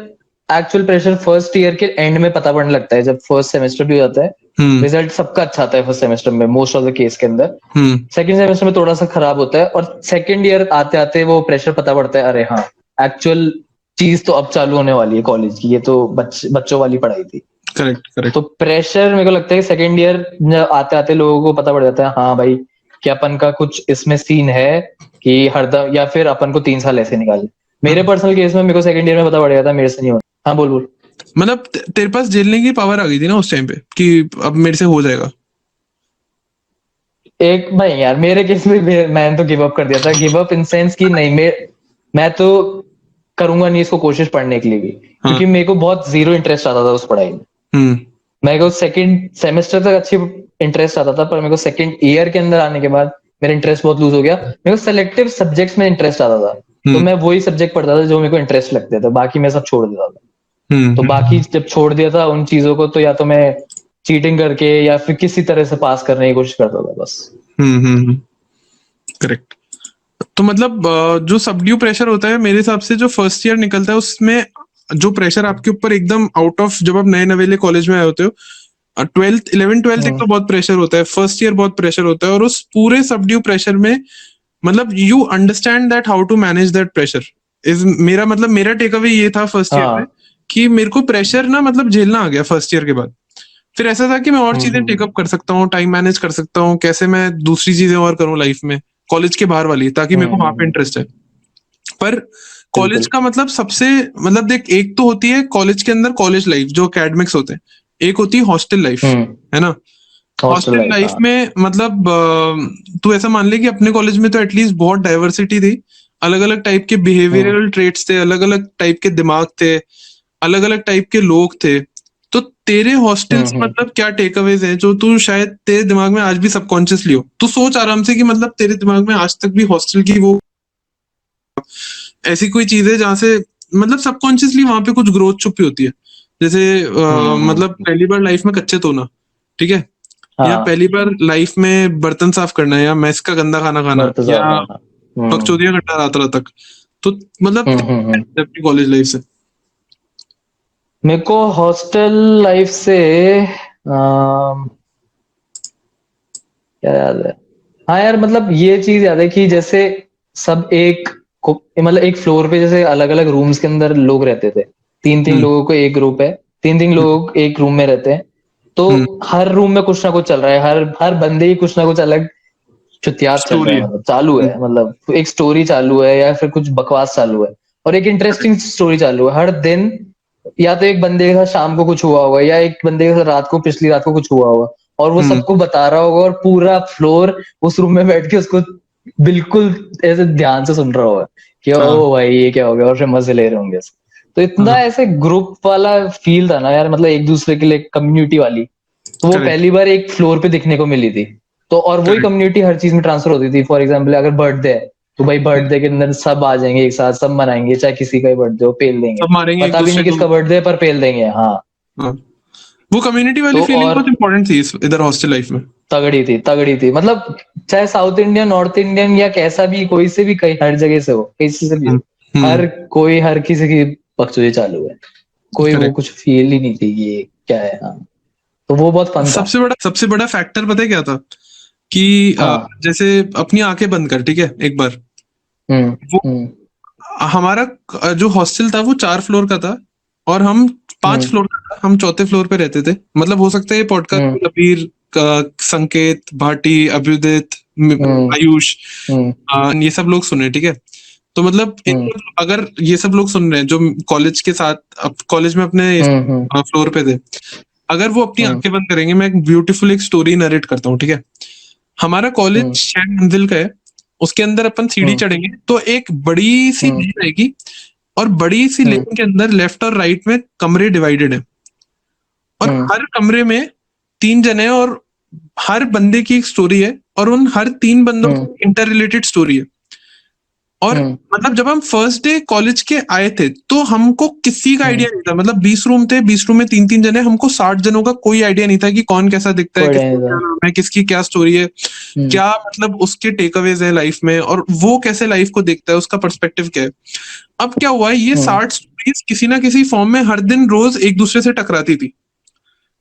actual pressure first year के एंड में पता पड़ने लगता है, जब फर्स्ट सेमेस्टर भी हो जाता है, रिजल्ट सबका अच्छा आता है फर्स्ट सेमेस्टर में मोस्ट ऑफ द केस के अंदर। सेकंड सेमेस्टर में थोड़ा सा खराब होता है, और सेकंड ईयर आते आते वो प्रेशर पता पड़ता है, अरे हाँ, एक्चुअल चीज तो अब चालू होने वाली है कॉलेज की, ये तो बच्चों वाली पढ़ाई थी। करेक्ट। तो प्रेशर मेरे को लगता है सेकंड ईयर आते आते लोगों को पता पड़ जाता है, हाँ भाई, कि अपन का कुछ इसमें सीन है कि हरदम, या फिर अपन को 3 साल ऐसे निकाले। मेरे पर्सनल केस में मेरे को सेकंड ईयर में पता पड़ गया था मेरे से नहीं होता। हाँ, बोल बोल। मतलब तेरे पास झेलने की पावर आ गई थी ना उस टाइम पे कि अब मेरे से हो जाएगा। एक भाई यार, मेरे केस में मैंने तो गिव अप कर दिया था, गिव अप इन सेंस कि नहीं, मैं तो करूंगा नहीं इसको कोशिश पढ़ने के लिए भी, क्योंकि मेरे को बहुत जीरो इंटरेस्ट आता था उस पढ़ाई में। मेरे को सेकंड सेमेस्टर तक अच्छी इंटरेस्ट आता था, पर मेरे को सेकंड ईयर के अंदर आने के बाद मेरा इंटरेस्ट बहुत लूज हो गया। मेरे को सेलेक्टिव सब्जेक्ट्स में इंटरेस्ट आता था, तो मैं वही सब्जेक्ट पढ़ता था जो मेरे को इंटरेस्ट लगते थे, बाकी मैं सब छोड़ देता था। तो बाकी जब छोड़ दिया था उन चीजों को, तो या तो मैं चीटिंग करके या फिर किसी तरह से पास करने की कोशिश करता था बस। करेक्ट। तो मतलब जो सबड्यू प्रेशर होता है, मेरे हिसाब से जो फर्स्ट ईयर निकलता है उसमें जो प्रेशर आपके ऊपर एकदम आउट ऑफ, जब आप नए नवेले कॉलेज में आए होते हो, 11th-12th एक तो बहुत प्रेशर होता है, फर्स्ट ईयर बहुत प्रेशर होता है, और उस पूरे सबड्यू प्रेशर में मतलब you understand that how to manage that pressure is, मेरा मतलब मेरा टेक अवे ये था फर्स्ट ईयर में कि मेरे को प्रेशर ना मतलब झेलना आ गया फर्स्ट ईयर के बाद। फिर ऐसा था कि मैं और चीजें टेकअप कर सकता हूँ, टाइम मैनेज कर सकता हूँ, कैसे मैं दूसरी चीजें और करूँ लाइफ में, कॉलेज के बाहर वाली, ताकि मेरे को वहां पे इंटरेस्ट है। पर कॉलेज का मतलब सबसे, मतलब देख, एक तो होती है कॉलेज के अंदर कॉलेज लाइफ जो एकेडमिक्स होते हैं, एक होती है हॉस्टल लाइफ, है ना? हॉस्टल लाइफ में मतलब तू ऐसा मान ले कि अपने कॉलेज में तो एटलीस्ट बहुत डाइवर्सिटी थी, अलग अलग टाइप के बिहेवियरल ट्रेट्स थे, अलग अलग टाइप के दिमाग थे, अलग अलग टाइप के लोग थे। तो तेरे हॉस्टल से मतलब क्या टेक अवेज हैं जो तू शायद तेरे दिमाग में आज भी सबकॉन्शियसली हो? तू सोच आराम से कि मतलब तेरे दिमाग में आज तक भी हॉस्टल की वो ऐसी कोई चीज है जहां से मतलब सबकॉन्शियसली वहां पे कुछ ग्रोथ छुपी होती है, जैसे मतलब पहली बार लाइफ में कच्चे धोना, ठीक है, या पहली बार लाइफ में बर्तन साफ करना, या मैस का गंदा खाना खाना, या बकचोदियां करना रात रात तक। तो मतलब अपनी कॉलेज लाइफ से मेरे को हॉस्टल लाइफ से क्या याद है, हाँ यार, मतलब ये चीज याद है कि जैसे सब मतलब एक फ्लोर पे जैसे अलग अलग रूम्स के अंदर लोग रहते थे। तीन तीन हम्म लोगों को एक ग्रुप है, तीन तीन हम्म लोग एक रूम में रहते हैं। तो हम्म, हर रूम में कुछ ना कुछ चल रहा है, हर हर बंदे ही कुछ ना कुछ अलग चुतियात चल रहा स्टोरी है, है। मतलब चालू है, मतलब एक स्टोरी चालू है या फिर कुछ बकवास चालू है, और एक इंटरेस्टिंग स्टोरी चालू है हर दिन। या तो एक बंदे के साथ शाम को कुछ हुआ होगा, या एक बंदे के साथ रात को, पिछली रात को कुछ हुआ होगा, और वो हम्म सबको बता रहा होगा, और पूरा फ्लोर उस रूम में बैठ के उसको बिल्कुल ऐसे ध्यान से सुन रहा होगा कि हाँ ओ भाई ये क्या हो गया, और फिर मजे ले रहे होंगे उसके। तो इतना हाँ ऐसे ग्रुप वाला फील था ना यार, मतलब एक दूसरे के लिए कम्युनिटी वाली। तो वो करेक्ट पहली बार एक फ्लोर पे दिखने को मिली थी। तो और वही करेक्ट। कम्युनिटी हर चीज में ट्रांसफर होती थी। फॉर एग्जाम्पल अगर बर्थडे है, तो भाई बर्थडे के अंदर सब आ जाएंगे एक साथ, सब मनाएंगे, चाहे किसी का ही बर्थडे हो, पेल देंगे। सब मारेंगे एक पता भी दूसरे नहीं को। किसका बर्थडे है, पर पेल देंगे। हाँ। हाँ, वो कम्युनिटी वाली तो फीलिंग और बहुत इंपॉर्टेंट थी इधर हॉस्टल लाइफ में। तगड़ी थी, तगड़ी थी, मतलब चाहे साउथ इंडियन, नॉर्थ इंडियन, या कैसा भी, कोई से भी, कहीं हर जगह से हो, किसी से भी हो, हम्म। हर कोई हर किसी की बकचोदी चालू है। कोई वो करेक्ट। कुछ फील ही नहीं थी कि ये क्या है। हाँ, तो वो बहुत फन था। सबसे बड़ा फैक्टर पता है क्या था कि हाँ। जैसे अपनी आंखें बंद कर, ठीक है, एक बार हम्म। वो हम्म। हमारा जो हॉस्टल था वो 4 फ्लोर का था, और हम 5 फ्लोर का था, हम चौथे फ्लोर पे रहते थे। मतलब हो सकता है ये हम्म। पॉडकास्ट कबीर संकेत भाटी अभ्युदित हम्म। आयुष हम्म। ये सब लोग सुने, ठीक है। तो मतलब हम्म। अगर ये सब लोग सुन रहे हैं जो कॉलेज के साथ कॉलेज में अपने हम्म। फ्लोर पे थे, अगर वो अपनी हम्म। आंखें बंद करेंगे, मैं एक ब्यूटीफुल एक स्टोरी नरेट करता हूँ, ठीक है। हमारा कॉलेज हम्म। 6 मंजिल का है। उसके अंदर अपन सीढ़ी हम्म। चढ़ेंगे तो एक बड़ी सी हम्म। लेन आएगी, और बड़ी सी हम्म। लेन के अंदर लेफ्ट और राइट में कमरे डिवाइडेड है, और हम्म। हर कमरे में 3 जने, और हर बंदे की एक स्टोरी है, और उन हर 3 बंदों हम्म। की इंटर रिलेटेड स्टोरी है। और हम्म। मतलब जब हम फर्स्ट डे कॉलेज के आए थे तो हमको किसी का हम्म। आइडिया नहीं था। मतलब 20 रूम थे, 20 रूम में 3-3 जने, हमको 60 जनों का कोई आइडिया नहीं था कि कौन कैसा दिखता है, कोई किसका नहीं था। क्या नाम है, किसकी क्या स्टोरी है, हम्म। क्या मतलब उसके टेक अवेज है लाइफ में, और वो कैसे लाइफ को देखता है, उसका पर्सपेक्टिव क्या है। अब क्या हुआ, ये हम्म। 60 स्टोरीज किसी ना किसी फॉर्म में हर दिन रोज एक दूसरे से टकराती थी,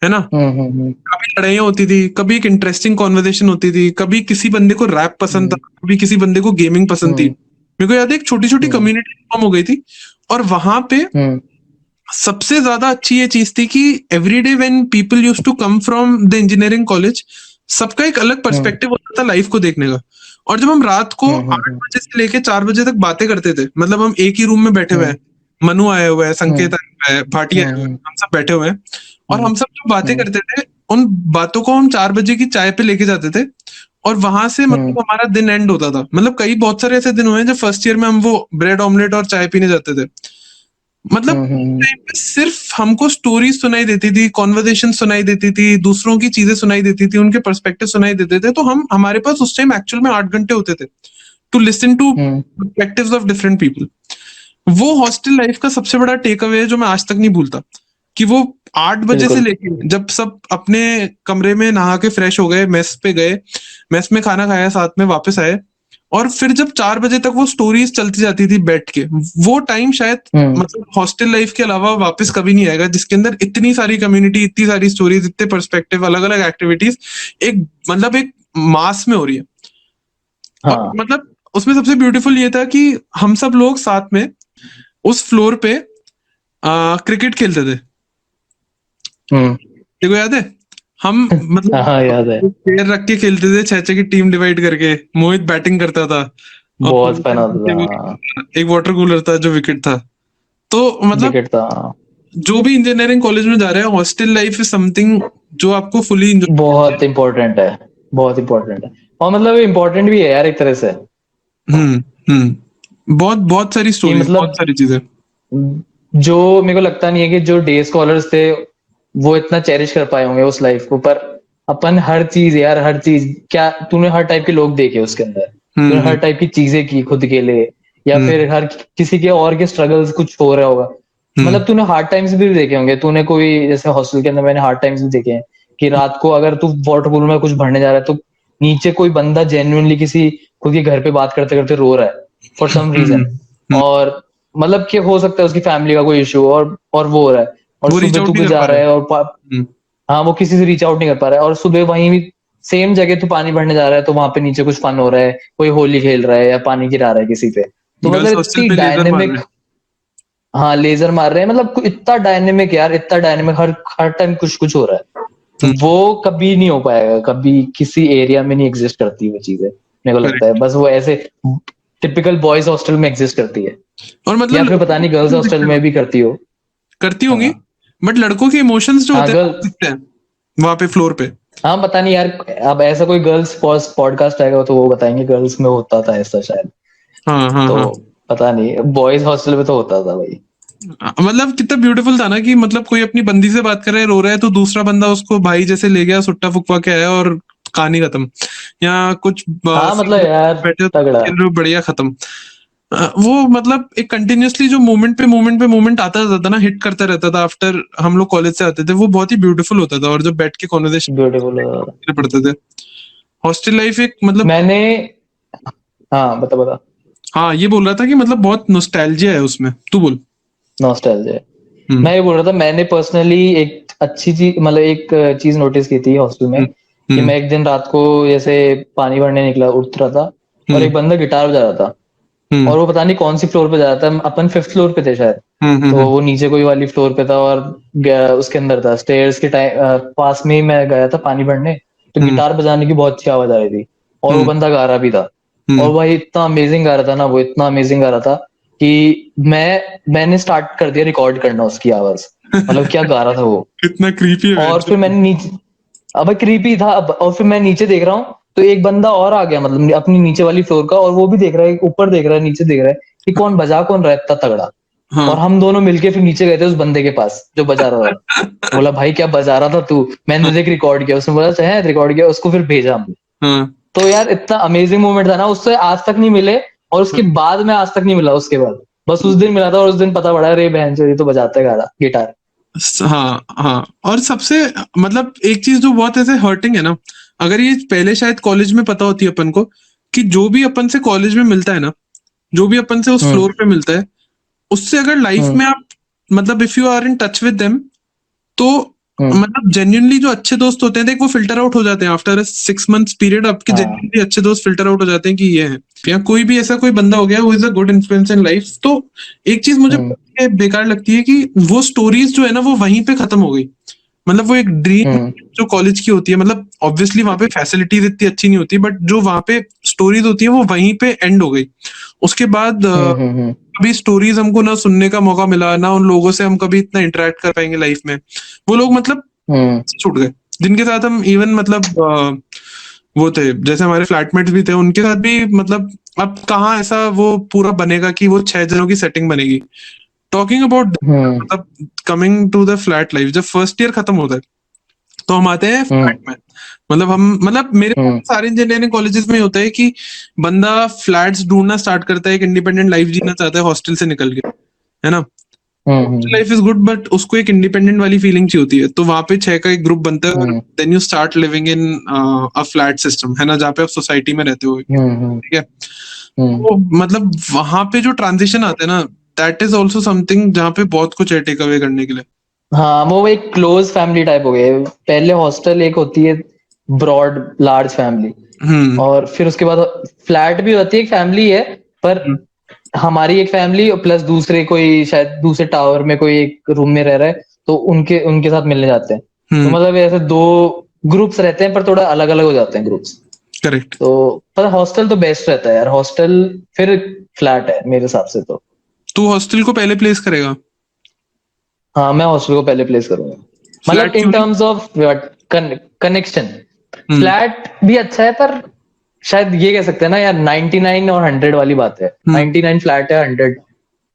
है ना। हम्म। हम्म। कभी लड़ाइयाँ होती थी, कभी एक इंटरेस्टिंग कॉन्वर्सेशन होती थी, कभी किसी बंदे को रैप पसंद था, हम्म। कभी किसी बंदे को गेमिंग पसंद थी। हम्म। मेरे को याद है एक छोटी छोटी हम्म। कम्युनिटी फॉर्म हो गई थी, और वहां पे हम्म। सबसे ज्यादा अच्छी ये चीज थी कि every day when people used to come from the engineering college, सबका एक अलग हम्म। पर्सपेक्टिव होता था लाइफ को देखने का। और जब हम रात को हम्म। 8 बजे से लेके 4 बजे तक बातें करते थे, मतलब हम एक ही रूम में बैठे हुए हैं, हम्म। मनु आया हुआ है, संकेत हम्म। आया हुआ है, भाटी आया हुआ है, हम्म। हम सब बैठे हुए हैं, और हम्म। हम सब जो बातें हम्म। करते थे उन बातों को हम 4 बजे की चाय पे लेके जाते थे, और वहां से हम्म। मतलब हमारा दिन एंड होता था। मतलब कई बहुत सारे ऐसे दिन हुए हैं जब फर्स्ट ईयर में हम वो ब्रेड ऑमलेट और चाय पीने जाते थे। मतलब हम्म। टाइम पे सिर्फ हमको स्टोरीज सुनाई देती थी, कॉन्वर्जेशन सुनाई देती थी, दूसरों की चीजें सुनाई देती थी, उनके पर्सपेक्टिव सुनाई देते थे। तो हम हमारे पास उस टाइम एक्चुअल में 8 घंटे होते थे to listen to hmm. Perspectives of different people. वो हॉस्टल लाइफ का सबसे बड़ा टेक अवे है जो मैं आज तक नहीं भूलता, कि वो 8 बजे से बिल्कुल। लेके जब सब अपने कमरे में नहा के फ्रेश हो गए, मेस पे गए, मेस में खाना खाया, साथ में वापस आए, और फिर जब 4 बजे तक वो स्टोरीज चलती जाती थी बैठ के, वो टाइम शायद हम्म। मतलब हॉस्टल लाइफ के अलावा वापस कभी नहीं आएगा, जिसके अंदर इतनी सारी कम्युनिटी, इतनी सारी स्टोरीज, इतने पर्सपेक्टिव, अलग अलग एक्टिविटीज एक मतलब एक मास में हो रही है। और हाँ। मतलब उसमें सबसे ब्यूटीफुल ये था कि हम सब लोग साथ में उस फ्लोर पे क्रिकेट खेलते थे। हम्म। देखो याद है, हम मतलब हाँ याद है। पेयर रख के खेलते थे, 6-6 की टीम डिवाइड करके। मोहित बैटिंग करता था, और बहुत फन होता था। एक वाटर कूलर था जो विकेट था। तो मतलब विकेट था। जो भी इंजीनियरिंग कॉलेज में जा रहे हैं, हॉस्टल लाइफ इज समथिंग जो आपको फुली एंजॉय। बहुत इम्पोर्टेंट है, बहुत इम्पोर्टेंट है, और मतलब इम्पोर्टेंट भी है यार एक तरह से। बहुत बहुत सारी कि स्टोरीज, बहुत मतलब सारी चीजें। जो मेरे को लगता नहीं है कि जो डे स्कॉलर्स थे वो इतना चेरिश कर पाए होंगे उस लाइफ को। पर अपन हर चीज यार, हर चीज क्या, तूने हर टाइप के लोग देखे उसके अंदर, तूने हर हम्म टाइप की चीजें की खुद के लिए, या हम्म फिर हर किसी के और के स्ट्रगल्स कुछ हो रहा होगा। हम्म मतलब तूने हार्ड टाइम्स भी देखे होंगे, तूने कोई जैसे हॉस्टल के अंदर मैंने हार्ड टाइम्स भी देखे हैं, कि रात को अगर तू वाटर कूलर में कुछ भरने जा रहा है, तो नीचे कोई बंदा जेन्युइनली किसी खुद के घर पे बात करते करते रो रहा है फॉर सम हम्म रीजन। हम्म। और मतलब कि हो सकता है उसकी फैमिली का कोई इशू, और वो हो रहा है, और वो रीच सुबह आउट तू नहीं भी कर जा पा रहा रहे। है, और हाँ वो किसी से रीच आउट नहीं कर पा रहा है, और सुबह वहीं भी सेम जगह तू पानी भरने जा रहा है तो वहां पे नीचे कुछ फन हो रहा है, कोई होली खेल रहा है या पानी गिरा रहा है किसी पे, तो गर्ल्स मतलब हॉस्टल इतनी पे लेजर मार डायनेमिक। रहे हाँ लेजर मार रहे हैं, मतलब इतना डायनेमिक यार, इतना डायनेमिक, हर हर टाइम कुछ कुछ हो रहा है। तो हैं। वो कभी नहीं हो पाएगा, कभी किसी एरिया में नहीं एग्जिस्ट करती वो चीजें, मेरे को लगता है। करेक्ट। बस वो ऐसे टिपिकल बॉयज हॉस्टल में एग्जिस्ट करती है, और मतलब या फिर लड़कों पता नहीं के गर्ल्स emotions हॉस्टल दिखते में हो, भी करती हो। करती होंगी, हाँ बट लड़कों के इमोशंस जो हाँ होते हैं वो गर्ल दिखते हैं वहां पे फ्लोर पे। हाँ पता नहीं यार, अब ऐसा कोई गर्ल्स पॉडकास्ट आएगा तो वो बताएंगे गर्ल्स में होता था ऐसा शायद। हाँ हाँ तो हाँ। पता नहीं, बॉयज हॉस्टल में तो होता था भाई। मतलब कितना ब्यूटीफुल था ना कि मतलब कोई अपनी बंदी से बात कर रहा है, रो रहा है, तो दूसरा बंदा उसको भाई जैसे ले गया, सुट्टा फुकवा के आया और कहानी खत्म। या कुछ हाँ मतलब सीन यार बैठे हो, तगड़ा। खेल रहे हो, बढ़िया खत्म। वो मतलब एक कंटिन्यूअसली जो मोमेंट आता रहता था ना, हिट करता रहता था आफ्टर हम लोग कॉलेज से आते थे, वो बहुत ही ब्यूटीफुल होता था। और जब बैठ के ब्यूटीफुल। कॉन्वर्सेशन पढ़ते थे, हॉस्टल लाइफ एक मतलब। मैंने, हाँ बता बता। हाँ, ये बोल रहा था कि मतलब बहुत नॉस्टैल्जिया है उसमें, तू बोल। नॉस्टैल्जिया। हम्म मैं ये बोल रहा था, मैंने पर्सनली एक अच्छी चीज, मतलब एक चीज नोटिस की थी हॉस्टल में, हम्म कि हम्म मैं एक दिन रात को जैसे पानी भरने निकला, उठ रहा था, और एक हम्म बंदा गिटार बजा रहा था। हम्म और वो पता नहीं कौन सी फ्लोर पे जा रहा था, अपन फिफ्थ फ्लोर पे थे शायद। तो हम्म वो नीचे कोई वाली फ्लोर पे था, और उसके अंदर था, स्टेयर्स के टाइम पास में ही मैं गया था पानी भरने। तो हम्म गिटार बजाने की बहुत अच्छी आवाज आ रही थी, और वो हम्म बंदा गा रहा भी था। और हम्म भाई इतना अमेजिंग गा रहा था ना, वो इतना अमेजिंग गा रहा था कि मैंने स्टार्ट कर दिया रिकॉर्ड करना उसकी आवाज, मतलब क्या गा रहा था वो। कितना क्रीपी है और जो। फिर मैंने नीचे, अब क्रीपी था अब, और फिर मैं नीचे देख रहा हूँ, तो एक बंदा और आ गया, मतलब अपनी नीचे वाली फ्लोर का, और वो भी देख रहा है, ऊपर देख रहा है, नीचे देख रहा है कि कौन बजा कौन रहा है इतना तगड़ा। हाँ और हम दोनों मिलके फिर नीचे गए थे उस बंदे के पास जो बजा रहा था। बोला भाई क्या बजा रहा था तू, मैंने देख रिकॉर्ड किया। उसने बोला है रिकॉर्ड किया, उसको फिर भेजा हमने। हाँ तो यार इतना अमेजिंग मोमेंट था ना, उससे आज तक नहीं मिले, और उसके बाद में आज तक नहीं मिला उसके बाद। बस उस दिन मिला था, और उस दिन पता पड़ा, अरे बहन चोद ये तो बजाता है गाना गिटार। हाँ हाँ। और सबसे मतलब एक चीज जो बहुत ऐसे हर्टिंग है ना, अगर ये पहले शायद कॉलेज में पता होती है अपन को, कि जो भी अपन से कॉलेज में मिलता है ना, जो भी अपन से उस हम्म फ्लोर पे मिलता है, उससे अगर लाइफ हम्म में आप मतलब if you are in touch with them, तो हम्म। मतलब जेन्युइनली जो अच्छे दोस्त होते हैं देख, वो फिल्टर आउट हो जाते हैं आफ्टर 6 मंथ्स पीरियड। आपके हाँ जेन्युइनली अच्छे दोस्त फिल्टर आउट हो जाते हैं कि ये है, या कोई भी ऐसा कोई बंदा हो गया वो is a good influence in life. तो एक चीज मुझे हम्म ये बेकार लगती है कि वो स्टोरीज जो है ना वो वहीं पे खत्म हो गई। मतलब वो एक ड्रीम हम्म जो कॉलेज की होती है, मतलब ऑब्वियसली वहां पे फैसिलिटीज इतनी अच्छी नहीं होती, बट जो वहां पे स्टोरीज होती है वो वहीं पे एंड हो गई। उसके बाद हम्म। कभी स्टोरीज हमको ना सुनने का मौका मिला, ना उन लोगों से हम कभी इतना इंटरेक्ट कर पाएंगे लाइफ में। वो लोग मतलब हम्म छूट गए, जिनके साथ हम इवन मतलब वो थे, जैसे हमारे फ्लैटमेट्स भी थे, उनके साथ भी मतलब अब कहाँ ऐसा वो पूरा बनेगा कि वो 6 जनों की सेटिंग बनेगी। टॉकिंग अबाउट हम्म मतलब coming to the flat life, जब फर्स्ट ईयर खत्म होता है तो हम आते हैं फ्लैट हम्म में। मतलब हम मतलब मेरे हम्म सारे इंजीनियरिंग कॉलेजेस में होता है कि बंदा फ्लैट्स ढूंढना स्टार्ट करता है, एक इंडिपेंडेंट लाइफ जीना चाहता है हॉस्टल से निकल के, है ना। हम्म लाइफ इज गुड, बट उसको एक इंडिपेंडेंट वाली फीलिंग चाहिए होती है, तो वहां पे 6 का एक ग्रुप बनता है, और hmm then you start living in a flat system, है ना, जहाँ पे आप सोसाइटी में रहते हो, हम्म ठीक है। हम्म। तो मतलब वहां पे जो ट्रांजिशन आते हैं ना, दैट इज ऑल्सो समथिंग जहाँ पे बहुत कुछ है टेक अवे करने के लिए। हाँ वो एक क्लोज फैमिली टाइप हो गए। पहले हॉस्टल एक होती है ब्रॉड लार्ज फैमिली, हम्म और फिर उसके बाद फ्लैट भी होती है, एक फैमिली है, पर हम्म हमारी एक फैमिली प्लस दूसरे कोई शायद दूसरे टावर में कोई एक रूम में रह रहा है, तो उनके उनके साथ मिलने जाते हैं। तो मतलब ऐसे दो ग्रुप्स रहते हैं, पर थोड़ा अलग अलग हो जाते हैं ग्रुप्स। करेक्ट। तो पर हॉस्टल तो बेस्ट रहता है यार, हॉस्टल फिर फ्लैट है मेरे हिसाब से तो। तू हॉस्टल को पहले प्लेस करेगा? हाँ मैं हॉस्टल को पहले प्लेस करूंगा, मतलब फ्लैट इन क्यों नहीं? Terms of connection. Hmm flat भी अच्छा है, पर शायद ये कह सकते हैं ना यार, 99 और 100 वाली बात है। हम्म 99 फ्लैट है, 100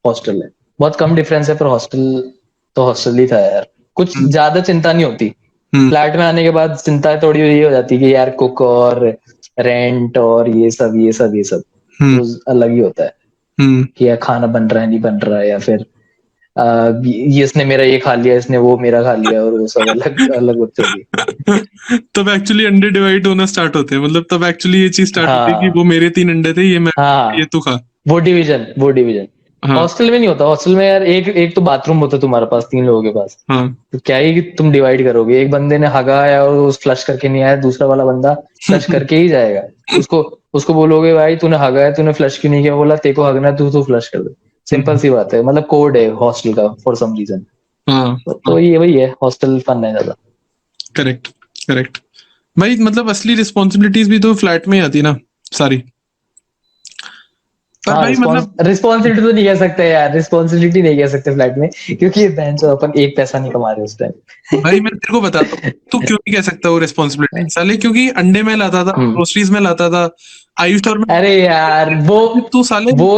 हॉस्टल है, बहुत कम डिफरेंस है। पर हॉस्टल तो हॉस्टल ही था यार, कुछ हम्म ज्यादा चिंता नहीं होती। हम्म फ्लैट में आने के बाद चिंता थोड़ी ये हो जाती है कि यार कुक और रेंट और ये सब हम्म तो अलग ही होता है, हम्म। कि यार खाना बन रहा है नहीं बन रहा है, या फिर ये इसने मेरा ये खा लिया, इसने वो मेरा खा लिया, और वो सब अलग अलग बात होगी। तब एक्चुअली अंडे डिवाइड होना स्टार्ट होते हैं, मतलब तब एक्चुअली ये चीज स्टार्ट होती है कि हाँ वो मेरे 3 अंडे थे, ये मैं, ये हाँ, तू खा। वो डिवीजन। हाँ हॉस्टल में नहीं होता, हॉस्टल में यार एक एक तो बाथरूम होता है तुम्हारे पास 3 लोगों के पास, हाँ तो क्या ही कि तुम डिवाइड करोगे, एक बंदे ने हगा है और वो फ्लश करके नहीं आया, दूसरा वाला बंदा फ्लश करके ही जाएगा, उसको उसको बोलोगे भाई तूने हगा है, तूने फ्लश क्यों नहीं किया, बोला तेरे को हगना है, तू फ्लश कर दे, सिंपल सी बात है, मतलब कोड है हॉस्टल का फॉर सम रीजन। हाँ तो ये वही है, हॉस्टल फन है ज्यादा। करेक्ट करेक्ट भाई, मतलब असली रिस्पॉन्सिबिलिटीज भी तो फ्लैट में ही आती ना सारी। पर हाँ भाई मतलब रिस्पॉन्सिबिलिटी तो नहीं कह सकते यार, रिस्पॉन्सिबिलिटी नहीं कह सकते फ्लैट में, क्योंकि बहन चो अपन एक पैसा नहीं कमा रहे उस भाई मैं तेरे को बताता हूँ तू क्यों नहीं कह सकता वो रिस्पॉन्सिबिलिटी टाइम। साले, क्योंकि अंडे में लाता था, ग्रोसरीज में लाता था, आयुष और अरे यार तू साले वो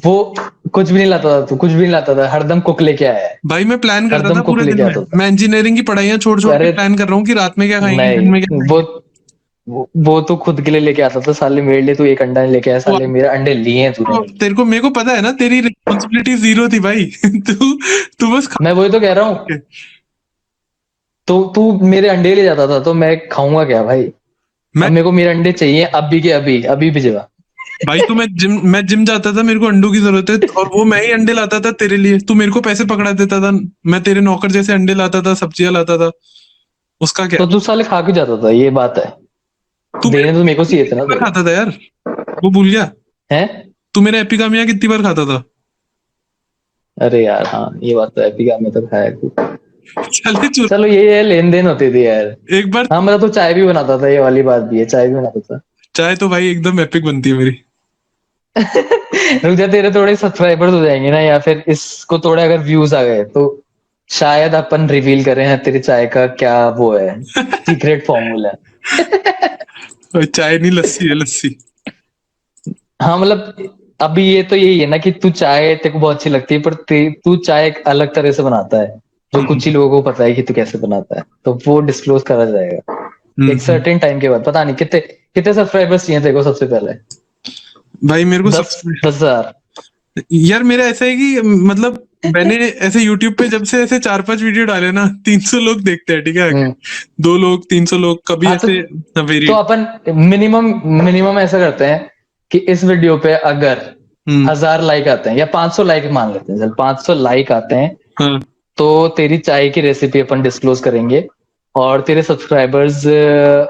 वो कुछ भी नहीं लाता था, तू कुछ भी नहीं लाता था, हरदम कुक लेके आया है, भाई मैं प्लान करता हरदम था कुक पूरे दिन लेके में। आता था। मैं इंजीनियरिंग की पढ़ाइयाँ छोड़ छोड़ के अरे प्लान कर रहा हूँ कि रात में क्या खाएंगे, दिन में क्या नहीं, खाएंगे। वो तो खुद के लिए लेके आता था साले, मेरे लिए तो एक अंडा नहीं लेके आया वो साले, मेरे अंडे लिए हैं तूने। तेरे को, मेरे को पता है ना तेरी रिस्पॉन्सिबिलिटी जीरो थी भाई। तू बस मैं वही तो कह रहा हूँ, के। तो तू मेरे अंडे ले जाता था तो मैं खाऊंगा क्या भाई, मैं अब मेरे को मेरे अंडे चाहिए अभी के अभी, अभी भिजवा। भाई तो मैं जिम जाता था, मेरे को अंडों की जरूरत है, और वो मैं ही अंडे लाता था तेरे लिए, तू मेरे को पैसे पकड़ा देता था, मैं तेरे नौकर जैसे अंडे लाता था, सब्जियां लाता था, उसका क्या। तो तू साले खा के जाता था, ये बात है, तू मेरे देने तो मेरे को चाहिए थे कितनी ना बार तेरे को। खाता था यार, वो भूल गया। हैं? तू मेरे एपिगामिया कितनी बार खाता था। अरे यार हाँ ये बात तो है, पिगा में तो खाया तू। चले चुर चलो ये है, लेन देन होती थी यार। एक बार हाँ मतलब तो चाय भी बनाता था, ये वाली बात भी है, चाय भी बनाता था। चाय तो भाई एकदम एपिक बनती है मेरी। रुक जा, तेरे थोड़े सब्सक्राइबर्स हो जाएंगे ना, या फिर इसको थोड़े अगर व्यूज आ गए तो शायद अपन रिवील करें हैं तेरी चाय का क्या वो है, सीक्रेट फॉर्मूला। और चाय नहीं, लस्सी है लस्सी। हाँ मतलब अभी ये तो यही है ना कि तू चाय तेरे को बहुत अच्छी लगती है, पर तू चाय एक अलग तरह से बनाता है, जो कुछ ही लोगों को पता है कि तू कैसे बनाता है, तो वो डिस्क्लोज करा जाएगा एक हम्म। सर्टेन टाइम के बाद। पता नहीं कितने कितने सब्सक्राइबर्स चाहिए तेरे को सबसे पहले? भाई मेरे को 10,000? यार मेरा ऐसा है कि मतलब मैंने ऐसे यूट्यूब पे जब से ऐसे 4-5 वीडियो डाले ना, 300 लोग देखते हैं, ठीक है, हम्म। 2 लोग 300 लोग कभी हाँ ऐसे तो वेरिएट। अपन मिनिमम मिनिमम ऐसा करते हैं कि इस वीडियो पे अगर हम्म। 1,000 लाइक आते हैं या 500 लाइक मान लेते हैं, चल 500 लाइक आते हैं, हाँ तो तेरी चाय की रेसिपी अपन डिस्क्लोज करेंगे, और तेरे सब्सक्राइबर्स,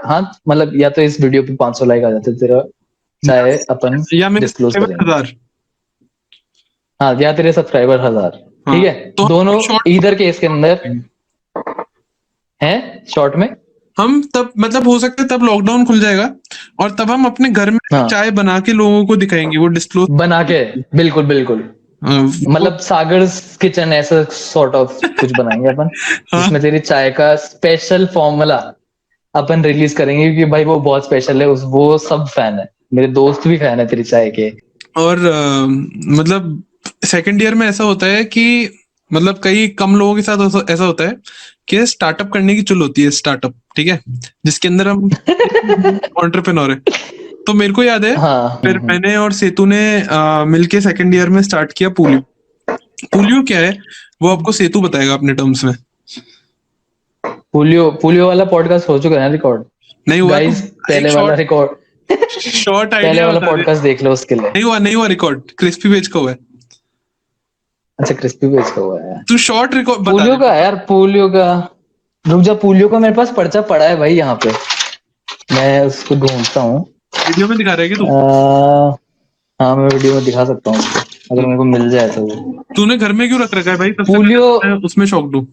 हाँ मतलब या तो इस वीडियो पे 500 लाइक आ जाते हैं, तेरा चाय अपन या मेरे डिस्क्लोज करेंगे। 1000। हाँ या तेरे सब्सक्राइबर 1,000, हाँ ठीक है, तो दोनों शॉर्ट इधर केस के अंदर है, शॉर्ट में। हम तब मतलब हो सकता है तब लॉकडाउन खुल जाएगा, और तब हम अपने घर में हाँ चाय बना के लोगों को दिखाएंगे, वो डिस्क्लोज। बना के, बिल्कुल बिल्कुल, वो मतलब सागर्स किचन ऐसा सॉर्ट ऑफ कुछ बनाएंगे अपन, हाँ। जिसमें तेरी चाय का स्पेशल फॉर्मूला अपन रिलीज करेंगे, क्योंकि भाई वो बहुत स्पेशल है, उस वो सब फैन है, मेरे दोस्त भी फैन है तेरी चाय के। और मतलब सेकंड ईयर में ऐसा होता है कि मतलब कई कम लोगों के साथ ऐसा होता है कि स्टार्टअप करने की चुल होती है, स्टार्टअप, ठीक है, जिसके अंदर हम एंटरप्रेन्योर है। तो मेरे को याद है, हाँ फिर मैंने और सेतु ने मिलके सेकंड ईयर में स्टार्ट किया पूलियो। पूलियो क्या है वो आपको सेतु बताएगा अपने टर्म्स में। पोलियो पोलियो वाला पॉडकास्ट हो चुका है ना रिकॉर्ड? नहीं हुआ तो गाइस एक पहले वाला शॉर्ट रिकॉर्ड, शॉर्ट पहले आइडिया वाला बता दे। पॉडकास्ट देख लो उसके लिए। नहीं हुआ रिकॉर्ड, क्रिस्पी वेज का हुआ है। अच्छा क्रिस्पी वेज का हुआ है? तू शॉर्ट रिकॉर्ड बता पोलियो दे। का है यार, पोलियो का, रुक जा, पोलियो का मेरे पास पर्चा पड़ा है भाई यहाँ पे, मैं उसको ढूंढता हूँ। वीडियो में दिखा रहा है कि तू। हाँ मैं वीडियो में दिखा सकता हूँ उसको, अगर मेरे को मिल जाए तो। तूने घर में क्यों रख रखा है भाई, सबसे पोलियो, पहले मैं उसमें शौक दूं।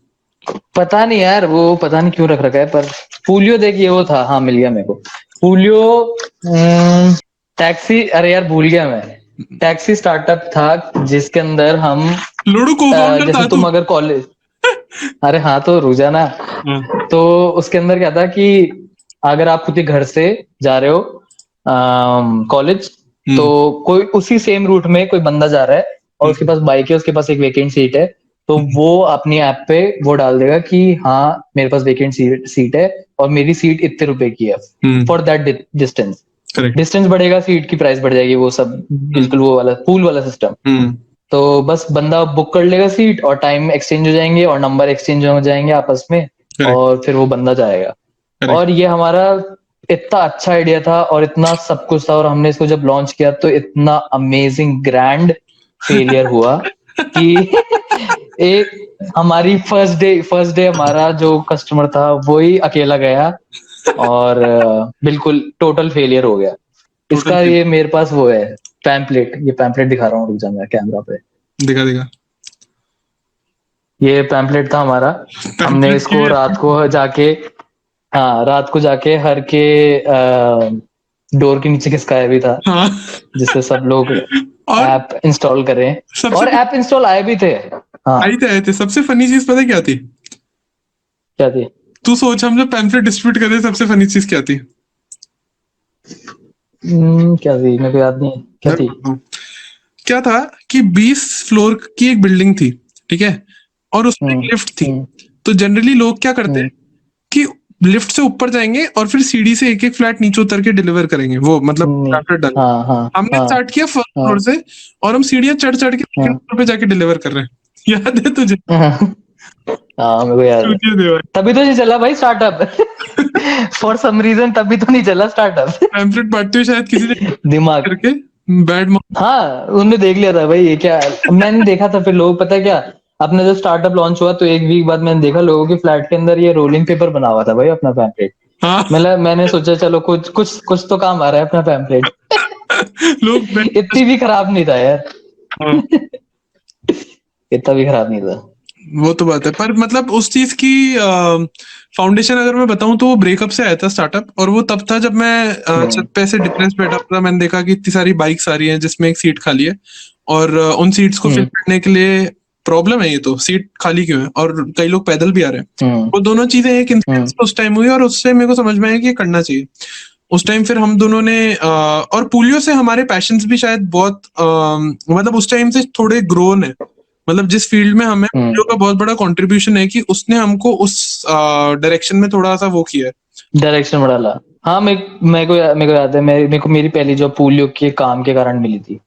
पता नहीं यार, वो पता नहीं क्यों रख रखा है, पर पोलियो देखिए वो था, हाँ मिल गया मेरे को पोलियो। टैक्सी, अरे यार भूल गया मैं, टैक्सी स्टार्टअप था जिसके अंदर हम, लूडो को फाउंडर जैसे था तू। तुम अगर कॉलेज, अरे हाँ तो रुक ना, हाँ। तो उसके अंदर क्या था कि अगर आप खुद ही घर से जा रहे हो कॉलेज, तो हम्म। कोई उसी सेम रूट में कोई बंदा जा रहा है और उसके पास बाइक है, उसके पास एक वेकेंट सीट है, तो वो अपनी ऐप पे वो डाल देगा कि हाँ मेरे पास वेकेंट सीट है और मेरी सीट इतने रुपए की है, for that distance, correct. Distance बढ़ेगा सीट की प्राइस बढ़ जाएगी, वो सब बिल्कुल वो वाला पूल वाला सिस्टम। हम्म। तो बस बंदा बुक कर लेगा सीट और टाइम एक्सचेंज हो जाएंगे और नंबर एक्सचेंज हो जाएंगे आपस में, करेक्ट। और फिर वो बंदा जाएगा। करेक्ट। और ये हमारा इतना अच्छा आइडिया था और इतना सब कुछ था, और हमने इसको जब लॉन्च किया तो इतना अमेजिंग ग्रैंड फेलियर हुआ कि एक हमारी फर्स्ट डे हमारा जो कस्टमर था वो ही अकेला गया और बिल्कुल टोटल फेलियर हो गया। इसका टोटल ये मेरे पास वो है पैम्पलेट, ये पैम्पलेट दिखा रहा हूँ, रुक जा मैं कैमरा पे। दिखा दिखा ये पैम्पलेट था हमारा। हमने पैम्पलेट इसको रात को जाके, हाँ रात को जाके हर के डोर के नीचे खिसकाया भी था, हाँ जिससे सब लोग और ऐप इंस्टॉल करें, सबसे और ऐप इंस्टॉल आए भी थे। हाँ आए थे। सबसे फनी चीज पता है क्या थी? क्या थी? तू सोच, हम जब पैम्पलेट डिस्ट्रीब्यूट कर रहे थे, सबसे फनी चीज क्या थी? क्या थी मेरे को याद नहीं है, क्या मैं थी? बताता हूँ। क्या था कि 20 फ्लोर की एक बिल्डिंग थी, ठीक है, और उसमें एक लिफ्ट थी। हम्म, तो जनरली लोग क्या करते हैं कि लिफ्ट से ऊपर जाएंगे और फिर सीढ़ी से एक एक फ्लैट नीचे उतर के डिलीवर करेंगे, वो मतलब नहीं, पैम्पलेट डाल। हाँ हाँ हमने हाँ स्टार्ट किया फर्स्ट हाँ फ्लोर से, और हम सीढ़ियां चढ़ चढ़ के सेकंड हाँ फ्लोर पे जाके डिलीवर कर रहे हैं। याद है तुझे? हाँ मेरे को याद है। चूतिया देवा। तभी तो नहीं चला भाई स्टार्टअप फॉर सम रीजन तभी तो नहीं चला स्टार्टअप पैम्पलेट बांटते हुए शायद किसी ने दिमाग। करके बैड हाँ उन्होंने देख लिया था भाई ये क्या। मैंने देखा था फिर लोग, पता है क्या, अपना जब स्टार्टअप लॉन्च हुआ तो एक वीक बाद मैंने देखा लोगों के फ्लैट के अंदर ये रोलिंग पेपर बना हुआ था भाई अपना पैम्पलेट। हाँ मतलब मैंने सोचा चलो कुछ कुछ कुछ तो काम आ रहा है अपना पैम्पलेट। लोग इतनी भी खराब नहीं था यार, हाँ, इतना भी खराब नहीं था। वो तो बात है, पर मतलब उस चीज की फाउंडेशन अगर मैं बताऊं तो वो ब्रेकअप से आया था स्टार्टअप। और वो तब था जब मैं छत पे ऐसे डिप्रेस बैठा हुआ था। मैंने देखा कि इतनी सारी बाइक्स आ रही हैं जिसमें एक सीट खाली है, और उन सीट्स को फिल करने के लिए प्रॉब्लम है, ये तो सीट खाली क्यों है, और कई लोग पैदल भी आ रहे हैं। वो दोनों चीजें एक इंसिडेंस उस टाइम हुई, और उससे मेरे को समझ में आया कि ये करना चाहिए। उस टाइम फिर हम दोनों ने और पुलियो से हमारे पैशंस भी शायद बहुत मतलब उस टाइम से थोड़े ग्रोन है। मतलब जिस फील्ड में हमें पुलियो का बहुत बड़ा कंट्रीब्यूशन है कि उसने हमको उस डायरेक्शन में थोड़ा सा वो किया है। डायरेक्शन बढ़ाला। हाँ मेरे को याद है, मेरे को मेरी पहली जॉब पोलियो के काम के कारण मिली थी।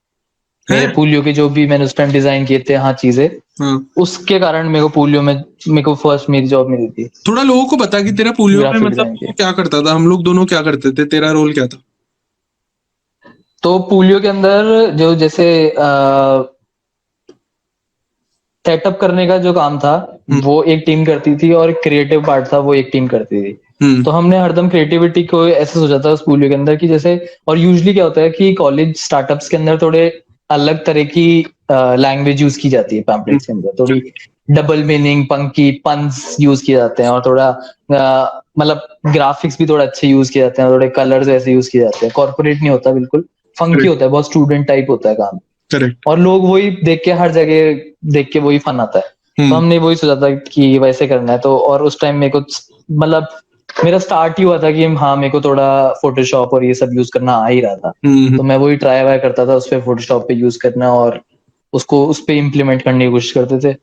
मेरे हैं? पोलियो के जो भी मैंने उस टाइम डिजाइन किए थे हाँ चीजें, हाँ, उसके कारण मेरे को पोलियो में मेरे को फर्स्ट मेरी जॉब मिली थी, थोड़ा लोगों को बता कि तेरा पुलियो में ग्राफिक मतलब डिजाइन तू की। क्या करता था, हम लोग दोनों क्या करते थे, तेरा रोल क्या था? तो पोलियो के अंदर जो जैसे सेटअप करने का जो काम था वो एक टीम करती थी, और क्रिएटिव पार्ट था वो एक टीम करती थी। तो हमने हरदम क्रिएटिविटी को ऐसे सोचा था स्कूल के अंदर कि जैसे, और यूजुअली क्या होता है कि कॉलेज स्टार्टअप्स के अंदर थोड़े अलग तरह की लैंग्वेज यूज की जाती है पैम्पलेट्स के अंदर, थोड़ी डबल मीनिंग पंकी पंस यूज किए जाते हैं, और थोड़ा मतलब ग्राफिक्स भी थोड़ा अच्छे यूज किए जाते हैं, थोड़े कलर्स ऐसे यूज किए जाते हैं, कॉर्पोरेट नहीं होता, बिल्कुल फंकी होता है, बहुत स्टूडेंट टाइप होता है काम। करेक्ट। और लोग वही देख के हर जगह देख के वही फन आता है। तो हमने वही सोचा था कि वैसे करना है। तो और उस टाइम मेरे को मतलब मेरा स्टार्ट ही हुआ था कि हाँ मेरे को थोड़ा फोटोशॉप और ये सब यूज करना आ ही रहा था। तो मैं वही ट्राई वाई करता था उस पे, फोटोशॉप पे यूज करना, और उसको उस पे इम्प्लीमेंट करने की कोशिश करते थे।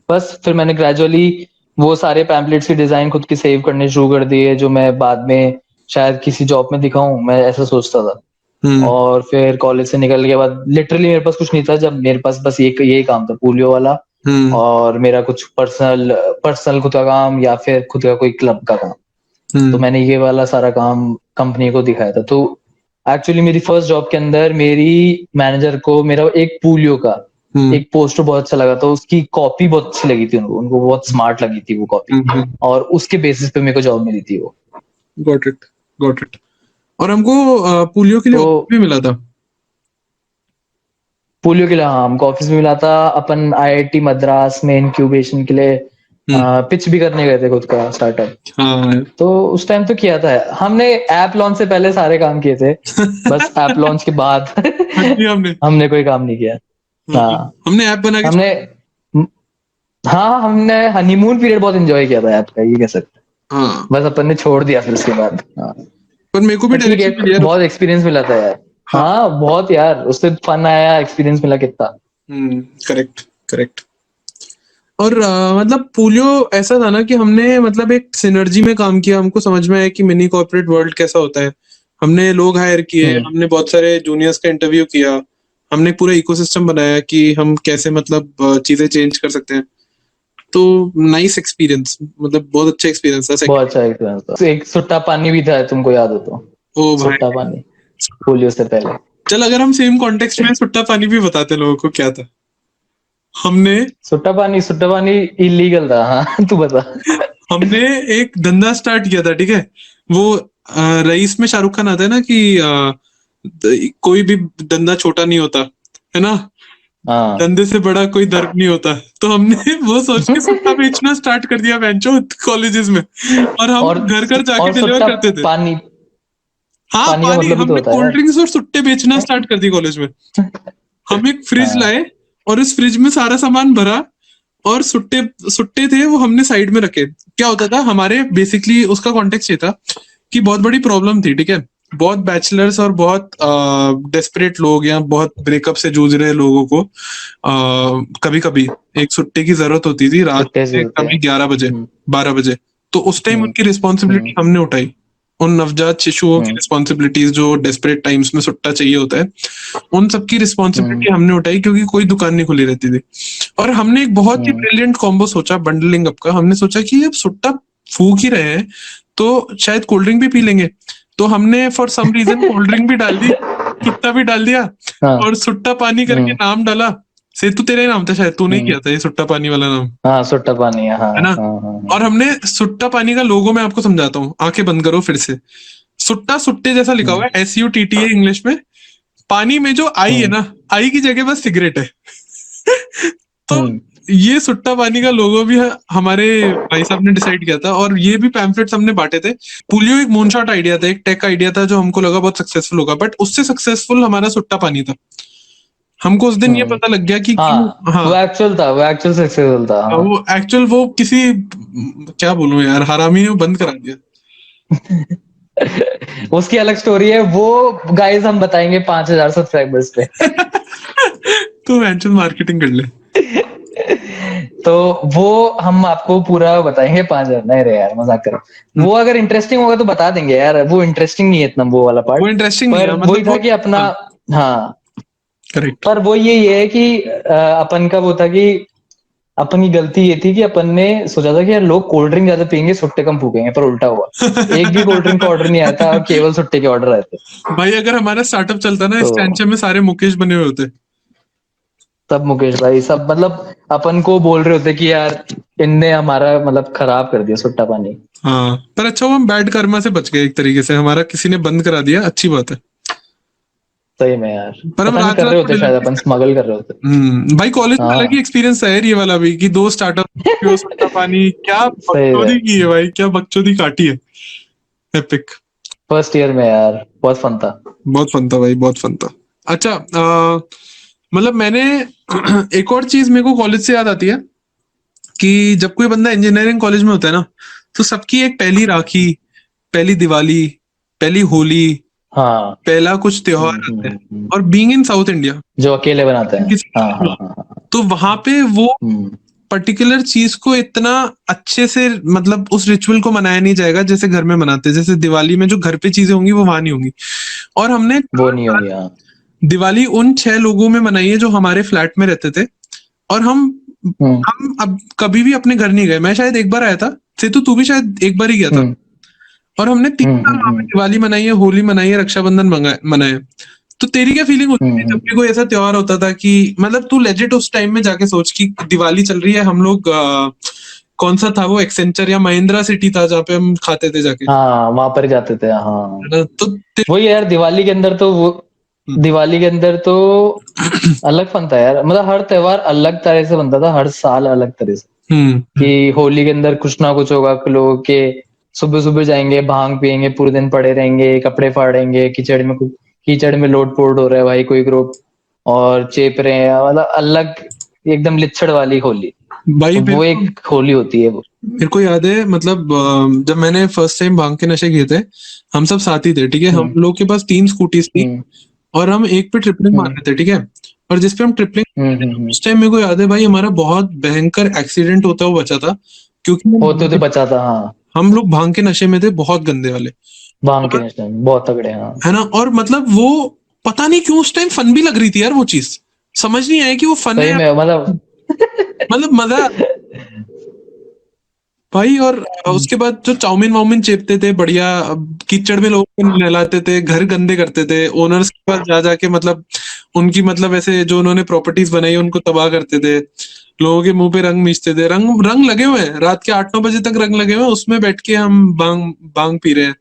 बस फिर मैंने ग्रेजुअली वो सारे पैम्पलेट्स की डिजाइन खुद की सेव करने शुरू कर दिए, जो मैं बाद में शायद किसी जॉब में दिखाऊं, मैं ऐसा सोचता था। और फिर कॉलेज से निकलने के बाद लिटरली मेरे पास कुछ नहीं था, जब मेरे पास बस यही काम था पोलियो वाला, और मेरा कुछ पर्सनल खुद का काम या फिर खुद का कोई क्लब का काम। तो मैंने ये वाला सारा काम कंपनी को दिखाया था। तो एक्चुअली मेरी फर्स्ट जॉब के अंदर मेरी मैनेजर को मेरा एक पोलियो का एक पोस्टर बहुत अच्छा लगा था, उसकी कॉपी बहुत अच्छी लगी थी उनको बहुत स्मार्ट लगी थी वो कॉपी, और उसके बेसिस पे मेरे को जॉब मिली थी वो। Got it, got it. और हमको पोलियो के लिए तो ऑफर भी मिला था। पोलियो के लिए हाँ हमको ऑफिस में मिला था। अपन आईआईटी मद्रास में इंक्यूबेशन के लिए पिच भी करने गए थे खुद का स्टार्टअप। हाँ तो उस टाइम तो किया था हमने, ऐप लॉन्च से पहले सारे काम किए थे, बस ऐप लॉन्च के बाद हमने हमने कोई काम नहीं किया। हाँ हमने ऐप बना के हमने हाँ हमने हनीमून पीरियड बहुत एंजॉय किया था ऐप का, ये कह सकते हैं। हाँ, बस अपन ने छोड़ दिया फिर उसके बाद। हाँ पर मेरे को भी पर ठीक डायरेक्शन मिली है, यार। बहुत एक्सपीरियंस मिला था यार। हाँ बहुत यार, उससे फन आया, एक्सपीरियंस मिला कितना। Correct, correct. और मतलब पोलियो ऐसा था ना कि हमने मतलब एक सिनर्जी में काम किया। हमको समझ में आया कि मिनी कॉर्पोरेट वर्ल्ड कैसा होता है। हमने लोग हायर किए, हमने बहुत सारे जूनियर्स का इंटरव्यू किया, हमने पूरा इकोसिस्टम बनाया कि हम कैसे मतलब चीजें चेंज कर सकते हैं। तो नाइस एक्सपीरियंस, मतलब बहुत अच्छा एक्सपीरियंस था। बहुत अच्छा एक्सपीरियंस था। एक सुट्टा पानी भी था, तुमको याद हो तो, ओ भाई, सुट्टा पानी पोलियो से पहले। चल अगर हम सेम कॉन्टेक्स्ट में सुट्टा पानी भी बताते लोगों को क्या था। हमने सुट्टा पानी इलीगल था। हाँ तू बता। हमने एक धंधा स्टार्ट किया था, ठीक है। वो रईस में शाहरुख खान आता है ना कि कोई भी धंधा छोटा नहीं होता, है ना, हाँ धंधे से बड़ा कोई दर्द नहीं होता। तो हमने वो सोच के सुट्टा बेचना स्टार्ट कर दिया बेंचो कॉलेजेस में, और हम और घर घर जाके और डिलीवर सुट्टा करते थे। पानी, हाँ पानी का पानी, मतलब भी तो हमने होता है कोल्ड यार। ड्रिंक्स और सुट्टे बेचना स्टार्ट कर दी कॉलेज में। हम एक फ्रिज हाँ लाए और उस फ्रिज में सारा सामान भरा, और सुट्टे सुट्टे थे वो हमने साइड में रखे। क्या होता था हमारे, बेसिकली उसका कॉन्टेक्स्ट ये था कि बहुत बड़ी प्रॉब्लम थी, ठीक है। बहुत बैचलर्स और बहुत डेस्परेट लोग या बहुत ब्रेकअप से जूझ रहे लोगों को कभी कभी एक सुट्टे की जरूरत होती थी रात सुट्टे से में, होते कभी हैं। 11 बजे, हम्म 12 बजे। तो उस टाइम हम्म उनकी रिस्पॉन्सिबिलिटी हम्म हमने उठाई, उन नवजात शिशुओं की हम्म रिस्पॉन्सिबिलिटीज जो डेस्परेट टाइम्स में सुट्टा चाहिए होता है, उन सबकी हम्म रिस्पॉन्सिबिलिटी हमने उठाई, क्योंकि कोई दुकान नहीं खुली रहती थी। और हमने एक बहुत ही हम्म ब्रिलियंट कॉम्बो सोचा बंडलिंग अप का। हमने सोचा कि अब सुट्टा फूक ही रहे हैं तो शायद कोल्ड ड्रिंक भी पी लेंगे। तो हमने for some reason cold drink भी डाल दी, सुट्टा भी डाल दिया, हाँ और सुट्टा पानी करके हम्म नाम डाला। सेतु तेरा ही नाम था शायद, तूने ही हम्म किया था ये सुट्टा पानी वाला नाम, हाँ सुट्टा पानी है, हाँ है ना। हाँ हाँ हाँ। और हमने सुट्टा पानी का लोगो मैं आपको समझाता हूँ, आंखें बंद करो फिर से। सुट्टा सुट्टे जैसा लिखा हुआ हम्म है, SUTTA इंग्लिश में। पानी में जो आई है हम्म ना, आई की जगह बस सिगरेट है। तो हम्म ये सुट्टा पानी का लोगो भी हमारे भाई साहब ने डिसाइड किया था, और ये भी पैम्फलेट्स हमने बांटे थे। पुलियो एक मूनशॉट आइडिया था, एक टेक आइडिया था जो हमको लगा बहुत सक्सेसफुल होगा, बट उससे सक्सेसफुल हमारा सुट्टा पानी था। हमको उस दिन ये हम्म। पता लग गया कि क्यों। हाँ हाँ, वो एक्चुअल था, वो एक्चुअल सक्सेसफुल था हाँ। वो एक्चुअल वो किसी, क्या बोलूं यार, हरामी ने बंद करा दिया। उसकी अलग स्टोरी है वो, गाइस हम बताएंगे 5,000 सब्सक्राइबर्स पे। तो एक्चुअल मार्केटिंग कर ले। तो वो हम आपको पूरा बताएंगे 5,000, नहीं रे यार मजाक करो। वो अगर इंटरेस्टिंग होगा तो बता देंगे यार, वो इंटरेस्टिंग नहीं है इतना वो वाला पार्ट। वो इंटरेस्टिंग नहीं पर है, वही मतलब था वो, कि अपना, हाँ, हाँ करेक्ट। पर वो यही है कि अपन का वो था कि अपन की गलती ये थी कि अपन ने सोचा था कि यार लोग कोल्ड ड्रिंक ज्यादा पियेंगे सुट्टे कम फूकेंगे, पर उल्टा हुआ। एक भी कोल्ड ड्रिंक का ऑर्डर नहीं आया था और केवल सुट्टे के ऑर्डर आए थे। भाई अगर हमारा स्टार्टअप चलता ना, तो इस टेंशन में सारे मुकेश बने हुए होते। सब मुकेश भाई सब मतलब अपन को बोल रहे होते कि यार इनने हमारा मतलब खराब कर दिया सुट्टा पानी। हाँ, पर अच्छा हुआ हम बैड कर्मा से बच गए एक तरीके से, हमारा किसी ने बंद करा दिया, अच्छी बात है। सही में यार, पर हम पता नहीं रात कर रात रहे को होते शायद, अपन स्मगल कर रहे होते। भाई कॉलेज में अलग ही हाँ एक्सपीरियंस है यार ये वाला भी, कि 2 स्टार्टअप, सुट्टा पानी, क्या सही है। बकचोदी की है भाई, क्या बकचोदी काटी है। एपिक। फर्स्ट ईयर में यार बहुत फन था। बहुत फन था भाई, बहुत फन था। अच्छा, मतलब मैंने एक और चीज मेरे को कॉलेज से याद आती है, कि जब कोई बंदा इंजीनियरिंग कॉलेज में होता है ना, तो सबकी एक पहली राखी, पहली दिवाली, पहली होली, हाँ पहला कुछ त्योहार आता है। हम्म। और बीइंग इन साउथ इंडिया, जो अकेले बनाते हैं। किसी, हाँ हाँ हाँ हाँ। तो वहां पे वो हम्म पर्टिकुलर चीज को इतना अच्छे से, मतलब उस रिचुअल को मनाया नहीं जाएगा जैसे घर में मनाते हैं। जैसे दिवाली में जो घर पे चीजें होंगी वो वहां नहीं होंगी। और हमने वो नहीं होगी हाँ। दिवाली उन 6 लोगों में मनाई है जो हमारे फ्लैट में रहते थे। और हम्म हम अब कभी भी अपने घर नहीं गए। मैं शायद एक बार आया था, सेतु तू भी शायद एक बार ही गया था। हम्म और हमने 3 साल वहां पे हम्म दिवाली मनाई है, होली मनाई है, रक्षाबंधन मनाए है। तो तेरी क्या फीलिंग होती थी जब भी कोई ऐसा त्योहार होता था, कि मतलब तू लेजिट उस टाइम में जाके सोच कि दिवाली चल रही है, हम लोग कौन सा था वो, एक्सेंचर या महिंद्रा सिटी था जहाँ पे हम खाते थे जाके, हाँ वहां पर जाते थे हाँ। है ना। तो वही यार दिवाली के अंदर तो वो, दिवाली के अंदर तो अलग फन था यार, मतलब हर त्योहार अलग तरह से बनता था, हर साल अलग तरह से। हम्म कि होली के अंदर कुछ ना कुछ होगा, लोगों के सुबह सुबह जाएंगे, भांग पियेंगे, पूरे दिन पड़े रहेंगे, कपड़े फाड़ेंगे, कीचड़ में लोट पोट हो रहा है भाई कोई ग्रुप, और चेप रहे हैं, मतलब अलग एकदम लिच्छड़ वाली होली। भाई तो वो एक होली होती है वो। मेरे को याद है, मतलब जब मैंने फर्स्ट टाइम भांग के नशे किए थे, हम सब साथ ही थे, ठीक है। हम हम्म लोग के पास 3 स्कूटीज थी, हम्म और हम एक पे ट्रिपलिंग मार हम्म रहे थे, ठीक है। और जिसपे हम ट्रिपलिंग, हम्म। उस टाइम मेरे को याद है भाई, हमारा बहुत भयंकर एक्सीडेंट होता हुआ बचा था, क्योंकि होते तो बचा था हाँ। हम लोग भांग के नशे में थे, बहुत गंदे वाले। भांग के और नेशनल बहुत तगड़े हाँ। है ना, और मतलब वो पता नहीं क्यों उस टाइम फन भी लग रही थी यार, वो चीज समझ नहीं आया कि वो फन सही है, में मतलब मतलब मजा। भाई। और उसके बाद जो चाउमीन वाउमीन चेपते थे बढ़िया, कीचड़ में लोगों को नहलाते थे, घर गंदे करते थे, ओनर्स के पास जा जाके मतलब उनकी मतलब ऐसे जो उन्होंने प्रॉपर्टीज बनाई उनको तबाह करते थे, लोगों के मुंह पे रंग मीचते थे, रंग रंग लगे हुए हैं, रात के 8-9 बजे तक रंग लगे हुए हैं, उसमें बैठ के हम बांग बांग पी रहे हैं।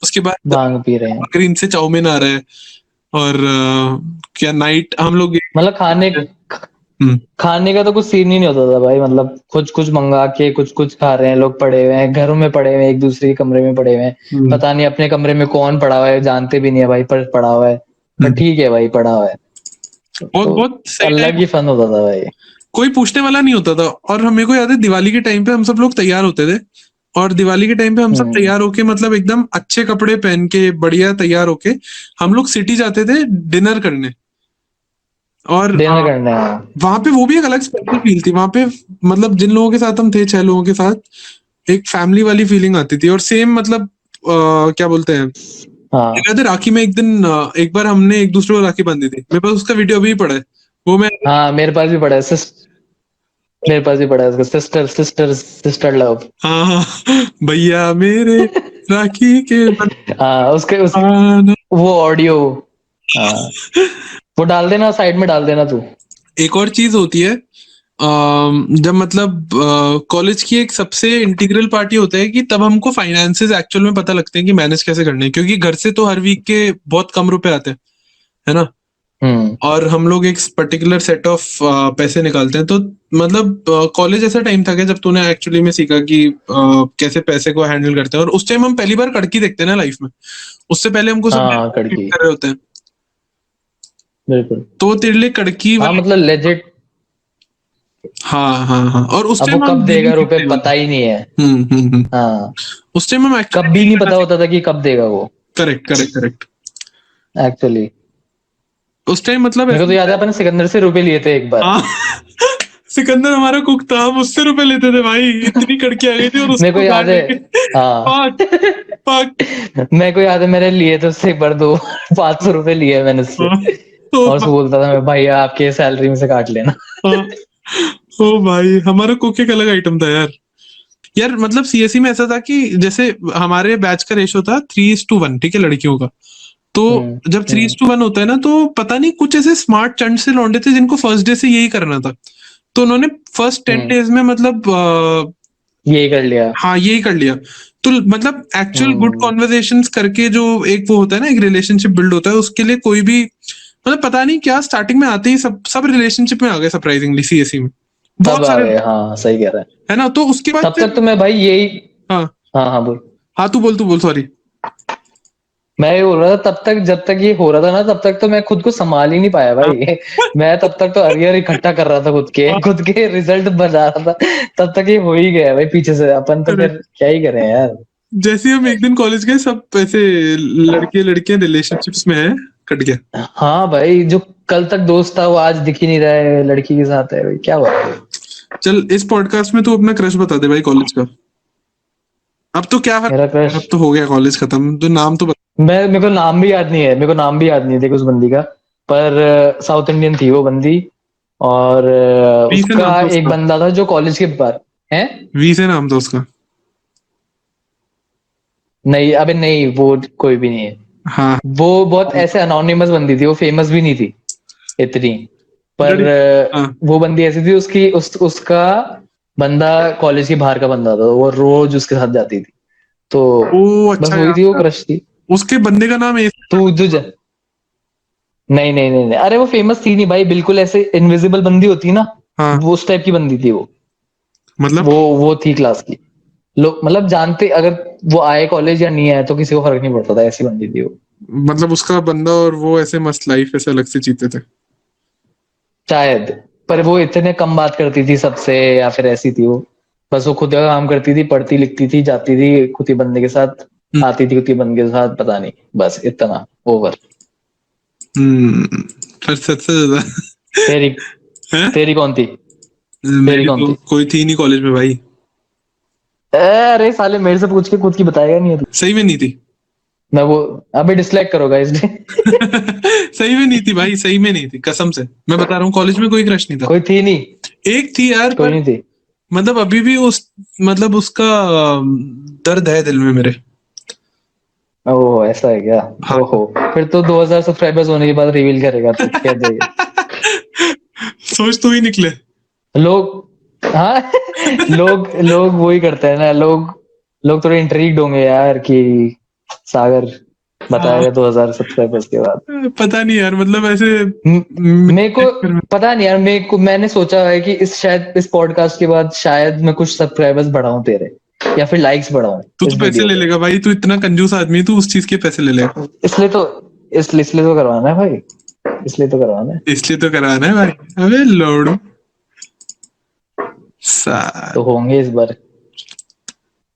उसके बाद भांग पी रहे हैं। ग्रीन से चाउमीन आ रहा है। और क्या नाइट हम लोग मतलब हम्म, खाने का तो कुछ सीन ही नहीं होता था भाई, मतलब कुछ कुछ मंगा के कुछ कुछ खा रहे हैं, लोग पड़े हुए हैं घरों में, पड़े हुए हैं एक दूसरे के कमरे में पड़े हुए हैं, हम्म, पता नहीं अपने कमरे में कौन पड़ा हुआ है, जानते भी नहीं है भाई, पर पड़ा हुआ है, पर हम्म। ठीक है भाई पड़ा हुआ है। बहुत तो बहुत सही अलग टाइम, ही फन होता था भाई। कोई पूछने वाला नहीं होता था। और हमें को याद है दिवाली के टाइम पे हम सब लोग तैयार होते थे, और दिवाली के टाइम पे हम सब हम्म। तैयार होके मतलब एकदम अच्छे कपड़े पहन के बढ़िया तैयार होके हम लोग सिटी जाते थे डिनर करने। और डिनर करने आया। वहां पे वो भी एक अलग स्पेशल फील थी वहां पे, मतलब जिन लोगों के साथ हम थे 6 लोगों के साथ एक फैमिली वाली फीलिंग आती थी। और सेम मतलब क्या बोलते हैं, हाँ याद है राखी में एक दिन एक बार हमने एक दूसरे को राखी बांधी थी, मेरे पास उसका वीडियो अभी भी पड़ा है। वो मैं हाँ, मेरे पास भी पड़ा है मेरे पास भी पड़ा है उसका सिस्टर सिस्टर सिस्टर लव। हाँ हाँ भैया मेरे राखी के हाँ उसके बंधन। वो ऑडियो। हाँ, वो डाल देना, साइड में डाल देना तू। एक और चीज होती है, जब मतलब कॉलेज की एक सबसे इंटीग्रल पार्टी होता है कि तब हमको फाइनेंसेस एक्चुअल में पता लगते हैं कि मैनेज कैसे करने हैं, क्योंकि घर से तो हर वीक के बहुत कम रुपए आते हैं, है ना। हम्म। और हम लोग एक पर्टिकुलर सेट ऑफ पैसे निकालते हैं। तो मतलब कॉलेज ऐसा टाइम था क्या जब तूने एक्चुअली में सीखा कि कैसे पैसे को हैंडल करते हैं। और उस टाइम हम पहली बार कड़की देखते हैं ना लाइफ में, उससे पहले हमको सब हाँ treat कड़की, कर रहे होते हैं। बिल्कुल। तो तेरे लिए कड़की हाँ वाली, मतलब लेजिट, हाँ हाँ हाँ। और उस अब वो टाइम हम कब डेली देगा रुपए सीखने वाले पता ही नहीं है। थे। हम्म। हाँ, उस टाइम हम कब एक्चुअली भी डील नहीं करना पता सीख, होता था कि कब देगा वो। Correct correct correct. एक्चुअली उस टाइम मतलब मेरे को ऐसा तो याद होता है है। अपन सिकंदर से रुपए लिए थे एक बार। हाँ सिकंदर हमारा कुक था, हम उससे रुपए लेते थे भाई, इतनी कड़की आ गई थी और मेरे उसको को उधार याद है। लेके हाँ पाक पाक। मेरे को याद है, मैंने लिए थे उससे एक बार दो 500 रुपए लिए मैंने उससे, हाँ, ओ और उसको बोलता था मैं, भैया आपके सैलरी में से काट लेना। हाँ, ओ भाई हमारा कुक एक अलग आइटम था यार। यार मतलब सीएसई में ऐसा था कि जैसे हमारे बैच का रेशो था 3:1, ठीक है, लड़कियों का। तो जब three hmm. Is to one होता है ना, तो पता नहीं कुछ ऐसे स्मार्ट चंड से लौंडे थे जिनको फर्स्ट डे से यही करना था। तो उन्होंने फर्स्ट 10 डेज में मतलब यही कर लिया। हाँ यही कर लिया। तो मतलब एक्चुअल गुड हम्म। कॉन्वर्जेशंस करके जो एक वो होता है ना, एक रिलेशनशिप बिल्ड होता है, उसके लिए कोई भी मतलब पता नहीं क्या स्टार्टिंग में आते ही सब सब रिलेशनशिप में आ गए सरप्राइजिंगली सीएसई में, सब बहुत आ सारे गए, लोग, हाँ सही कह रहा है। है ना। तो उसके बाद तब फिर तक तो मैं भाई यही। हाँ हाँ हाँ बोल। हाँ, तू बोल सॉरी। मैं ये बोल रहा था, तब तक जब तक ये हो रहा था ना, तब तक तो मैं खुद को संभाल ही नहीं पाया हाँ भाई। मैं तब तक तो अरियर इकट्ठा कर रहा था, खुद के रिजल्ट बना रहा था। तब तक ये हो ही गया भाई पीछे से, अपन तो हाँ, फिर क्या ही करें यार। जैसे ही हम एक दिन कॉलेज गए सब ऐसे लड़के लड़कियां रिलेशनशिप्स में है, कट गया। हाँ भाई, जो कल तक दोस्त था वो आज दिख ही नहीं रहा है, लड़की के साथ है भाई, क्या हुआ। चल इस पॉडकास्ट में तू अपना क्रश बता दे भाई कॉलेज का। अब तो क्या फर्क मेरा पड़ता क्रश, है, अब तो हो गया कॉलेज खत्म, तो नाम तो बता। मेरे को नाम भी याद नहीं है, मेरे को नाम भी याद नहीं है देख उस बंदी का। पर साउथ इंडियन थी वो बंदी। और वी से नाम उसका था एक उसका, बंदा था जो कॉलेज के बाहर है। वी से नाम था उसका। नहीं अबे नहीं, वो कोई भी नहीं है। हाँ वो बहुत ऐसे अनोनिमस बंदी थी, वो फेमस भी नहीं थी इतनी। पर लड़ी, हाँ। वो बंदी ऐसी थी, उसका बंदा कॉलेज के बाहर का बंदा था, वो रोज उसके साथ जाती थी। तो ओ बस अच्छा वही थी, वो यार, क्रश थी। उसके बंदे का नाम तू तुझे, नहीं नहीं नहीं नहीं, अरे वो फेमस थी नहीं भाई, बिल्कुल ऐसे इनविजिबल बंदी होती है ना, हाँ वो उस टाइप की बंदी थी वो। मतलब, वो थी क्लास की, लोग मतलब जानते, अगर वो आए कॉलेज या नहीं आए तो किसी को फर्क नहीं पड़ता था, ऐसी बंदी थी वो। मतलब उसका बंदा और वो ऐसे मस्त लाइफ ऐसे अलग से जीते थे। शायद, पर वो इतने कम बात करती थी सबसे, या फिर ऐसी थी वो। बस वो खुद का काम करती थी, पढ़ती लिखती थी, जाती थी कुत्ती बंदे के साथ, हम्म आती थी कुत्ती बंदे के साथ, पता नहीं, बस इतना। ओवर। फिर सबसे ज्यादा तेरी है, तेरी कौन थी? तेरी मेरी कौन तो थी? कोई थी नहीं कॉलेज में भाई। अरे साले, मेरे से पूछ के खुद की बताएगा नहीं है तू। सही में नहीं थी मैं वो, अबे डिसलाइक करोगा इसलिए। सही में नहीं थी भाई, सही में नहीं थी कसम से, मैं बता रहा हूँ कॉलेज में कोई क्रश नहीं था। कोई थी नहीं, एक थी यार, कोई पर नहीं थी। मतलब अभी भी उस मतलब उसका दर्द है दिल में मेरे। ओह ऐसा है क्या? हाँ। ओहो, फिर तो 2000 सब्सक्राइबर्स होने के बाद रिवील करेगा तू, कह देगा सोच तो ही निकले। लोग। हाँ लोग लोग वही करते हैं ना, लोग लोग थोड़े इंट्रीग्ड होंगे यार कि सागर हाँ। बताएगा 2000 सब्सक्राइबर्स के बाद। पता नहीं यार, मतलब ऐसे मेरे को पता नहीं यार, मेरे को मैंने सोचा है कि शायद इस पॉडकास्ट के बाद शायद मैं कुछ सब्सक्राइबर्स बढ़ाऊं तेरे, या फिर लाइक्स बढ़ाऊं तू तो इस पैसे वीडियो ले पे। लेगा भाई, तू इतना कंजूस आदमी है, तू उस चीज के पैसे ले लेगा। इसलिए तो इसलिए तो करवाना है भाई, इसलिए तो करवाना है। इसलिए तो कराना है भाई। अबे लोड़ू साल। तो होंगे इस बार,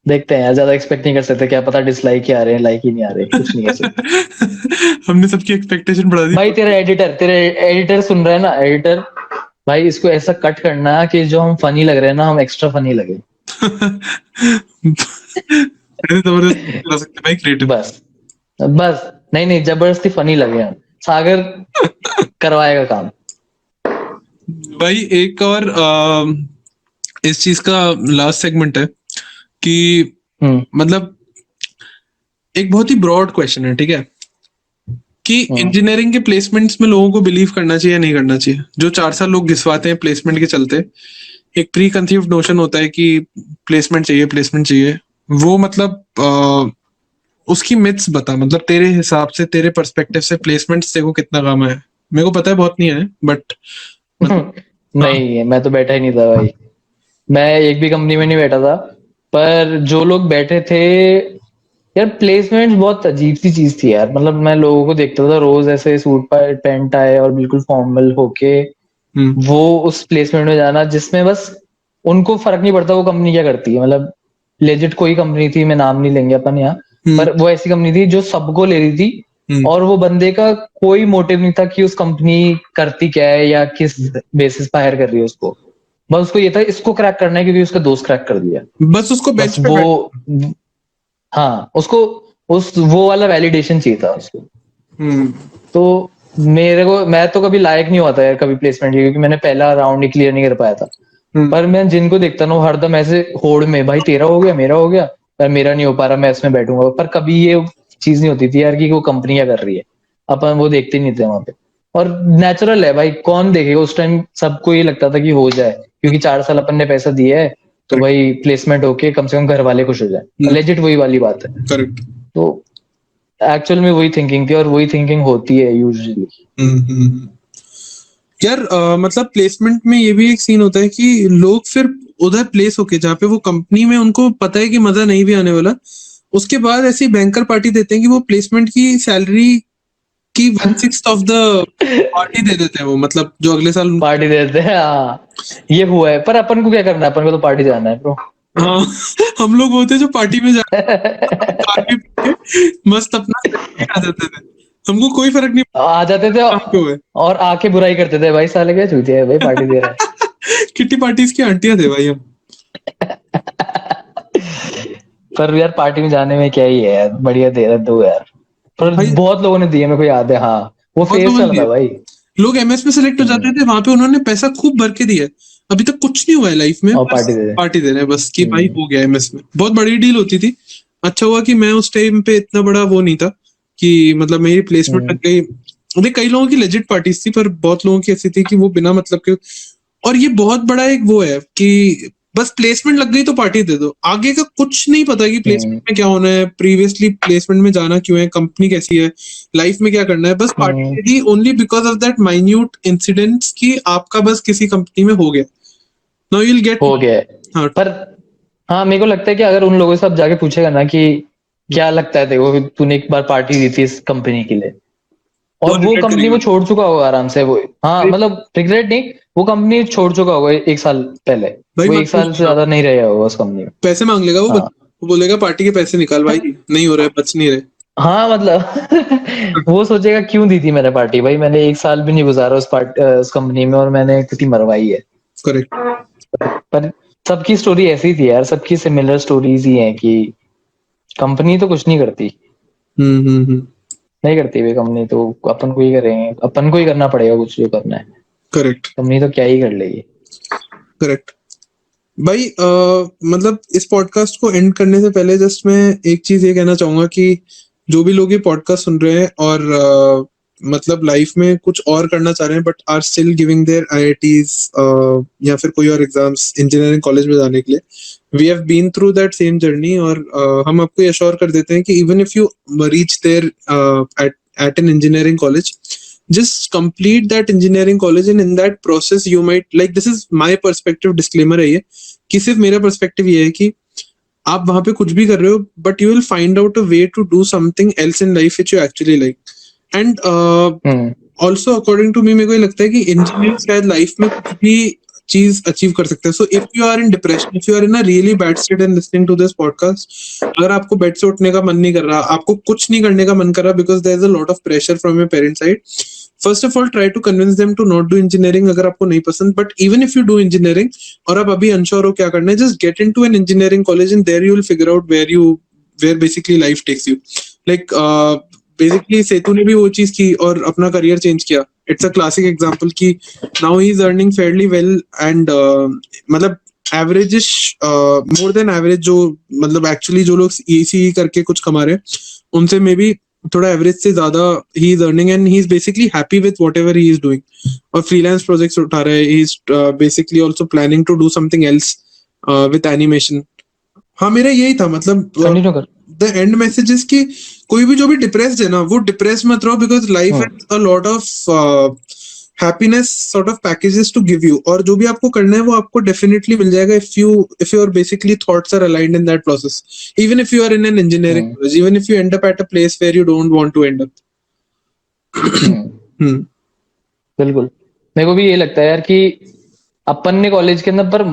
देखते हैं यार, ज्यादा एक्सपेक्ट नहीं कर सकते, क्या पता डिसलाइक ही आ रहे हैं, लाइक ही नहीं आ रहे, कुछ नहीं कह सकते। हमने सबकी एक्सपेक्टेशन बढ़ा दी। भाई तेरे एडिटर सुन रहा है ना, एडिटर भाई इसको ऐसा कट करना कि जो हम फनी लग रहे हैं ना, हम एक्स्ट्रा फनी लगे। ऐसे जबरदस्त करा सकते भाई क्रिएटिव। बस बस, नहीं नहीं, जबरदस्ती फनी लगे हम। सागर करवाएगा काम। भाई एक और इस चीज का लास्ट सेगमेंट है कि हम्म मतलब एक बहुत ही ब्रॉड क्वेश्चन है, ठीक है, कि हम्म इंजीनियरिंग के प्लेसमेंट्स में लोगों को बिलीव करना चाहिए या नहीं करना चाहिए। जो 4 साल लोग घिसवाते हैं प्लेसमेंट के चलते, एक प्री कंसीव्ड नोशन होता है कि प्लेसमेंट चाहिए, प्लेसमेंट चाहिए। वो मतलब उसकी मिथ्स बता, मतलब तेरे हिसाब से, तेरे पर्सपेक्टिव से प्लेसमेंट से को कितना काम है। मेरे को पता है बहुत नहीं है, बट मतलब हाँ। नहीं, मैं तो बैठा ही नहीं था भाई, मैं एक भी कंपनी में नहीं बैठा था। पर जो लोग बैठे थे यार, प्लेसमेंट बहुत अजीब सी चीज थी यार। मतलब मैं लोगों को देखता था रोज ऐसे सूट पर पेंट आए और बिल्कुल फॉर्मल होके हम्म वो उस प्लेसमेंट में जाना, जिसमें बस उनको फर्क नहीं पड़ता वो कंपनी क्या करती है। मतलब लेजिट कोई कंपनी थी, मैं नाम नहीं लेंगे अपन यहाँ, हम्म पर वो ऐसी कंपनी थी जो सबको ले रही थी। हम्म और वो बंदे का कोई मोटिव नहीं था कि उस कंपनी करती क्या है या किस बेसिस पर हायर कर रही है उसको। बस उसको ये था इसको क्रैक करना है क्योंकि उसका दोस्त क्रैक कर दिया। बस उसको बस बेंच पे वो, बैठ। हाँ उसको उस वो वाला वैलिडेशन चाहिए था उसको। हम्म तो मेरे को, मैं तो कभी लायक नहीं हुआ था यार कभी प्लेसमेंट के, क्योंकि मैंने पहला राउंड ही क्लियर नहीं कर पाया था। हम्म पर मैं जिनको देखता ना, वो हरदम ऐसे होड़ में, भाई तेरा हो गया, मेरा हो गया, पर मेरा नहीं हो पा रहा, मैं इसमें बैठूंगा। पर कभी ये चीज नहीं होती थी यार कि वो कंपनी क्या कर रही है, अपन वो देखते नहीं थे वहां पे। और नेचुरल है भाई, कौन देखेगा उस टाइम, सबको ये लगता था कि हो जाए, क्योंकि 4 साल अपन ने पैसा दिया है, तो करेक्ट। भाई प्लेसमेंट होके कम से कम घर वाले खुश हो जाए, लेजिट वही वाली बात है। करेक्ट। तो एक्चुअल में वही थिंकिंग थी, और वही थिंकिंग होती है यूजुअली। हम्म। यार मतलब प्लेसमेंट में ये भी एक सीन होता है कि लोग फिर उधर प्लेस होके, जहाँ पे वो कंपनी में उनको पता है कि मजा नहीं भी आने वाला, उसके बाद ऐसी बैंकर पार्टी देते हैं कि वो प्लेसमेंट की सैलरी की 1/6 ऑफ द पार्टी दे देते हैं वो, मतलब जो अगले साल पार्टी देते हैं, हाँ ये हुआ है। पर अपन को क्या करना है, अपन को तो पार्टी जाना है ब्रो। हाँ। हम लोग होते जो पार्टी में जा पार्टी के मस्त अपना आ जाते थे। हमको कोई फर्क नहीं आ जाते थे पड़ता हम क्यों है। और आके बुराई करते थे, भाई साले क्या चूतिया है भाई, पार्टी दे रहा किट्टी पार्टीज की आंटियां थे भाई हम। है। पर यार पार्टी में जाने में क्या ही है यार, बढ़िया दे रहे दो यार। पर भाई बहुत लोगों ने दिए, मेरे को याद है, हाँ वो बहुत फेज लोगों ने चल दिए। था भाई। लोग एमएस में सेलेक्ट हो जाते थे, वहां पे उन्होंने पैसा खूब भर के दिया है। अभी तक कुछ नहीं हुआ है लाइफ में, और बस पार्टी दे रहे। पार्टी दे रहे हैं बस कि भाई हम्म हो गया एमएस में। बहुत बड़ी डील होती थी। अच्छा हुआ कि मैं उस टाइम पे इतना बड़ा वो नहीं था कि मतलब मेरी प्लेसमेंट लग हम्म गई। देख कई लोगों की लेजिट पार्टीज थी, पर बहुत लोगों की ऐसी थी कि वो बिना मतलब के। और ये बहुत बड़ा एक वो है कि बस प्लेसमेंट लग गई तो पार्टी दे दो, आगे का कुछ नहीं पता कि प्लेसमेंट हम्म में क्या होना है, प्रीवियसली प्लेसमेंट में जाना क्यों है, कंपनी कैसी है, लाइफ में क्या करना है। बस party hmm, they the only because of that minute incidents कि आपका बस किसी कंपनी में हो गया। Now you will get. हो गया है। हाँ। पर हाँ, मेरे को लगता है कि अगर उन लोगों से अब जाके पूछेगा ना कि क्या लगता है देखो, तूने एक बार पार्टी दी थी इस कंपनी के लिए, वो और वो रिग्रेट कंपनी करेगा। वो छोड़ चुका होगा आराम से, वो हाँ मतलब रिग्रेट नहीं, वो कंपनी छोड़ चुका होगा 1 साल पहले, भाई वो मत 1 साल से पूछना। ज्यादा नहीं रहा होगा उस कंपनी में। पैसे मांग लेगा वो हाँ बंदा। वो बोलेगा पार्टी के पैसे निकाल भाई, नहीं हो रहा है, बच नहीं रहे। हाँ मतलब वो सोचेगा क्यों दी थी मैंने पार्टी, भाई मैंने 1 साल भी नहीं गुजारा उस कंपनी में, और मैंने कितनी मरवाई है। करेक्ट। पर सबकी स्टोरी ऐसी थी यार, सबकी सिमिलर स्टोरीज ही हैं कि कंपनी तो कुछ नहीं करती, हम्म। नहीं करती भाई कंपनी तो, अपन को ही करेंगे, अपन को ही करना पड़ेगा कुछ जो करना है। करेक्ट। कंपनी तो क्या ही कर लेगी। करेक्ट। भाई मतलब इस पॉडकास्ट को एंड करने से पहले जस्ट मैं एक चीज ये कहना चाहूंगा कि जो भी लोग ये पॉडकास्ट सुन रहे हैं और मतलब लाइफ में कुछ और करना चाह रहे हैं but are still giving their IITs या फिर कोई और एग्जाम्स इंजीनियरिंग कॉलेज में जाने के लिए, we have been through that same journey और हम आपको एश्योर कर देते हैं कि even if you reach there at an engineering college, just complete that engineering college and in that process you might like, this is my perspective, disclaimer है ये कि सिर्फ मेरा पर्सपेक्टिव ये है कि आप वहां पे कुछ भी कर रहे हो but you will find out a way to do something else in life which you actually like and also according to me मेरे को ये लगता है कि इंजीनियर शायद लाइफ में कुछ भी चीज अचीव कर सकते हैं. So if you are in depression, if you are in a really bad state and listening to this podcast, अगर आपको बेड से उठने का मन नहीं कर रहा, आपको कुछ नहीं करने का मन कर रहा because there is a lot of pressure from your parents side, first of all try to convince them to not do engineering अगर आपको नहीं पसंद. But even if you do engineering और आप अभी अनश्योर हो क्या करना है, just get into an engineering college and there you will figure out where basically life takes you. Like basically Setu ने भी वो चीज की और अपना करियर चेंज किया. इट्स अ क्लासिक एग्जांपल कि now he is earning fairly well and मतलब एवरेजिश मोर देन एवरेज, जो मतलब एक्चुअली जो लोग ईसी करके कुछ कमा रहे हैं उनसे मे बी थोड़ा एवरेज से ज्यादा he is earning and he is basically happy with whatever he is doing और फ्रीलांस प्रोजेक्ट्स उठा रहा है. He is basically also planning to do something else with animation. हाँ मेरा यही था, मतलब कंटिन्यू कर. द एंड मैसेज इज कि कोई भी जो भी डिप्रेस्ड है ना वो डिप्रेस मत रहो because life has a lot of happiness sort of packages to give you और जो भी आपको करना है वो आपको डेफिनेटली मिल जाएगा if your basically thoughts are aligned in that process, even if you are in an engineering college, even if you end up at a place where you don't want to end up. बिल्कुल. मेरे को भी ये लगता है यार कि अपन ने कॉलेज के अंदर पर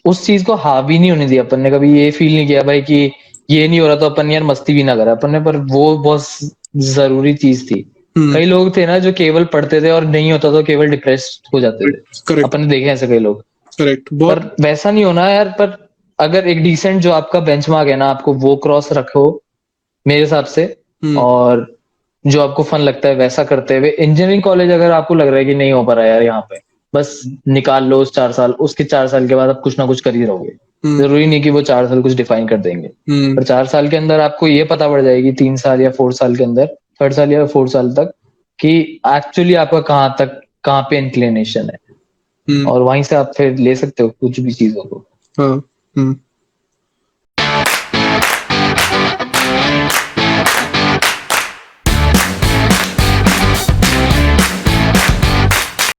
उस चीज को हावी नहीं होने दिया. अपन ने कभी ये फील नहीं किया भाई कि ये नहीं हो रहा तो अपन यार मस्ती भी ना करा अपन ने, पर वो बहुत जरूरी चीज थी. कई लोग थे ना जो केवल पढ़ते थे और नहीं होता तो केवल डिप्रेस्ड हो जाते थे. Correct. अपन ने देखे ऐसे कई लोग. करेक्ट. पर वैसा नहीं होना यार. पर अगर एक डिसेंट जो आपका बेंचमार्क है ना, आपको वो क्रॉस रखो मेरे हिसाब से, और जो आपको फन लगता है वैसा करते हुए इंजीनियरिंग कॉलेज अगर आपको लग रहा है कि नहीं हो पा रहा है यार यहाँ पे, बस निकाल लो उस 4 साल. उसके 4 साल के बाद आप कुछ ना कुछ कर ही रहोगे. जरूरी नहीं कि वो 4 साल कुछ डिफाइन कर देंगे, पर 4 साल के अंदर आपको ये पता पड़ जाएगी 3 साल या 4 साल के अंदर, 3rd साल या 4th साल तक, कि एक्चुअली आपका कहाँ पे इंक्लिनेशन है. और वहीं से आप फिर ले सकते हो कुछ भी चीजों को.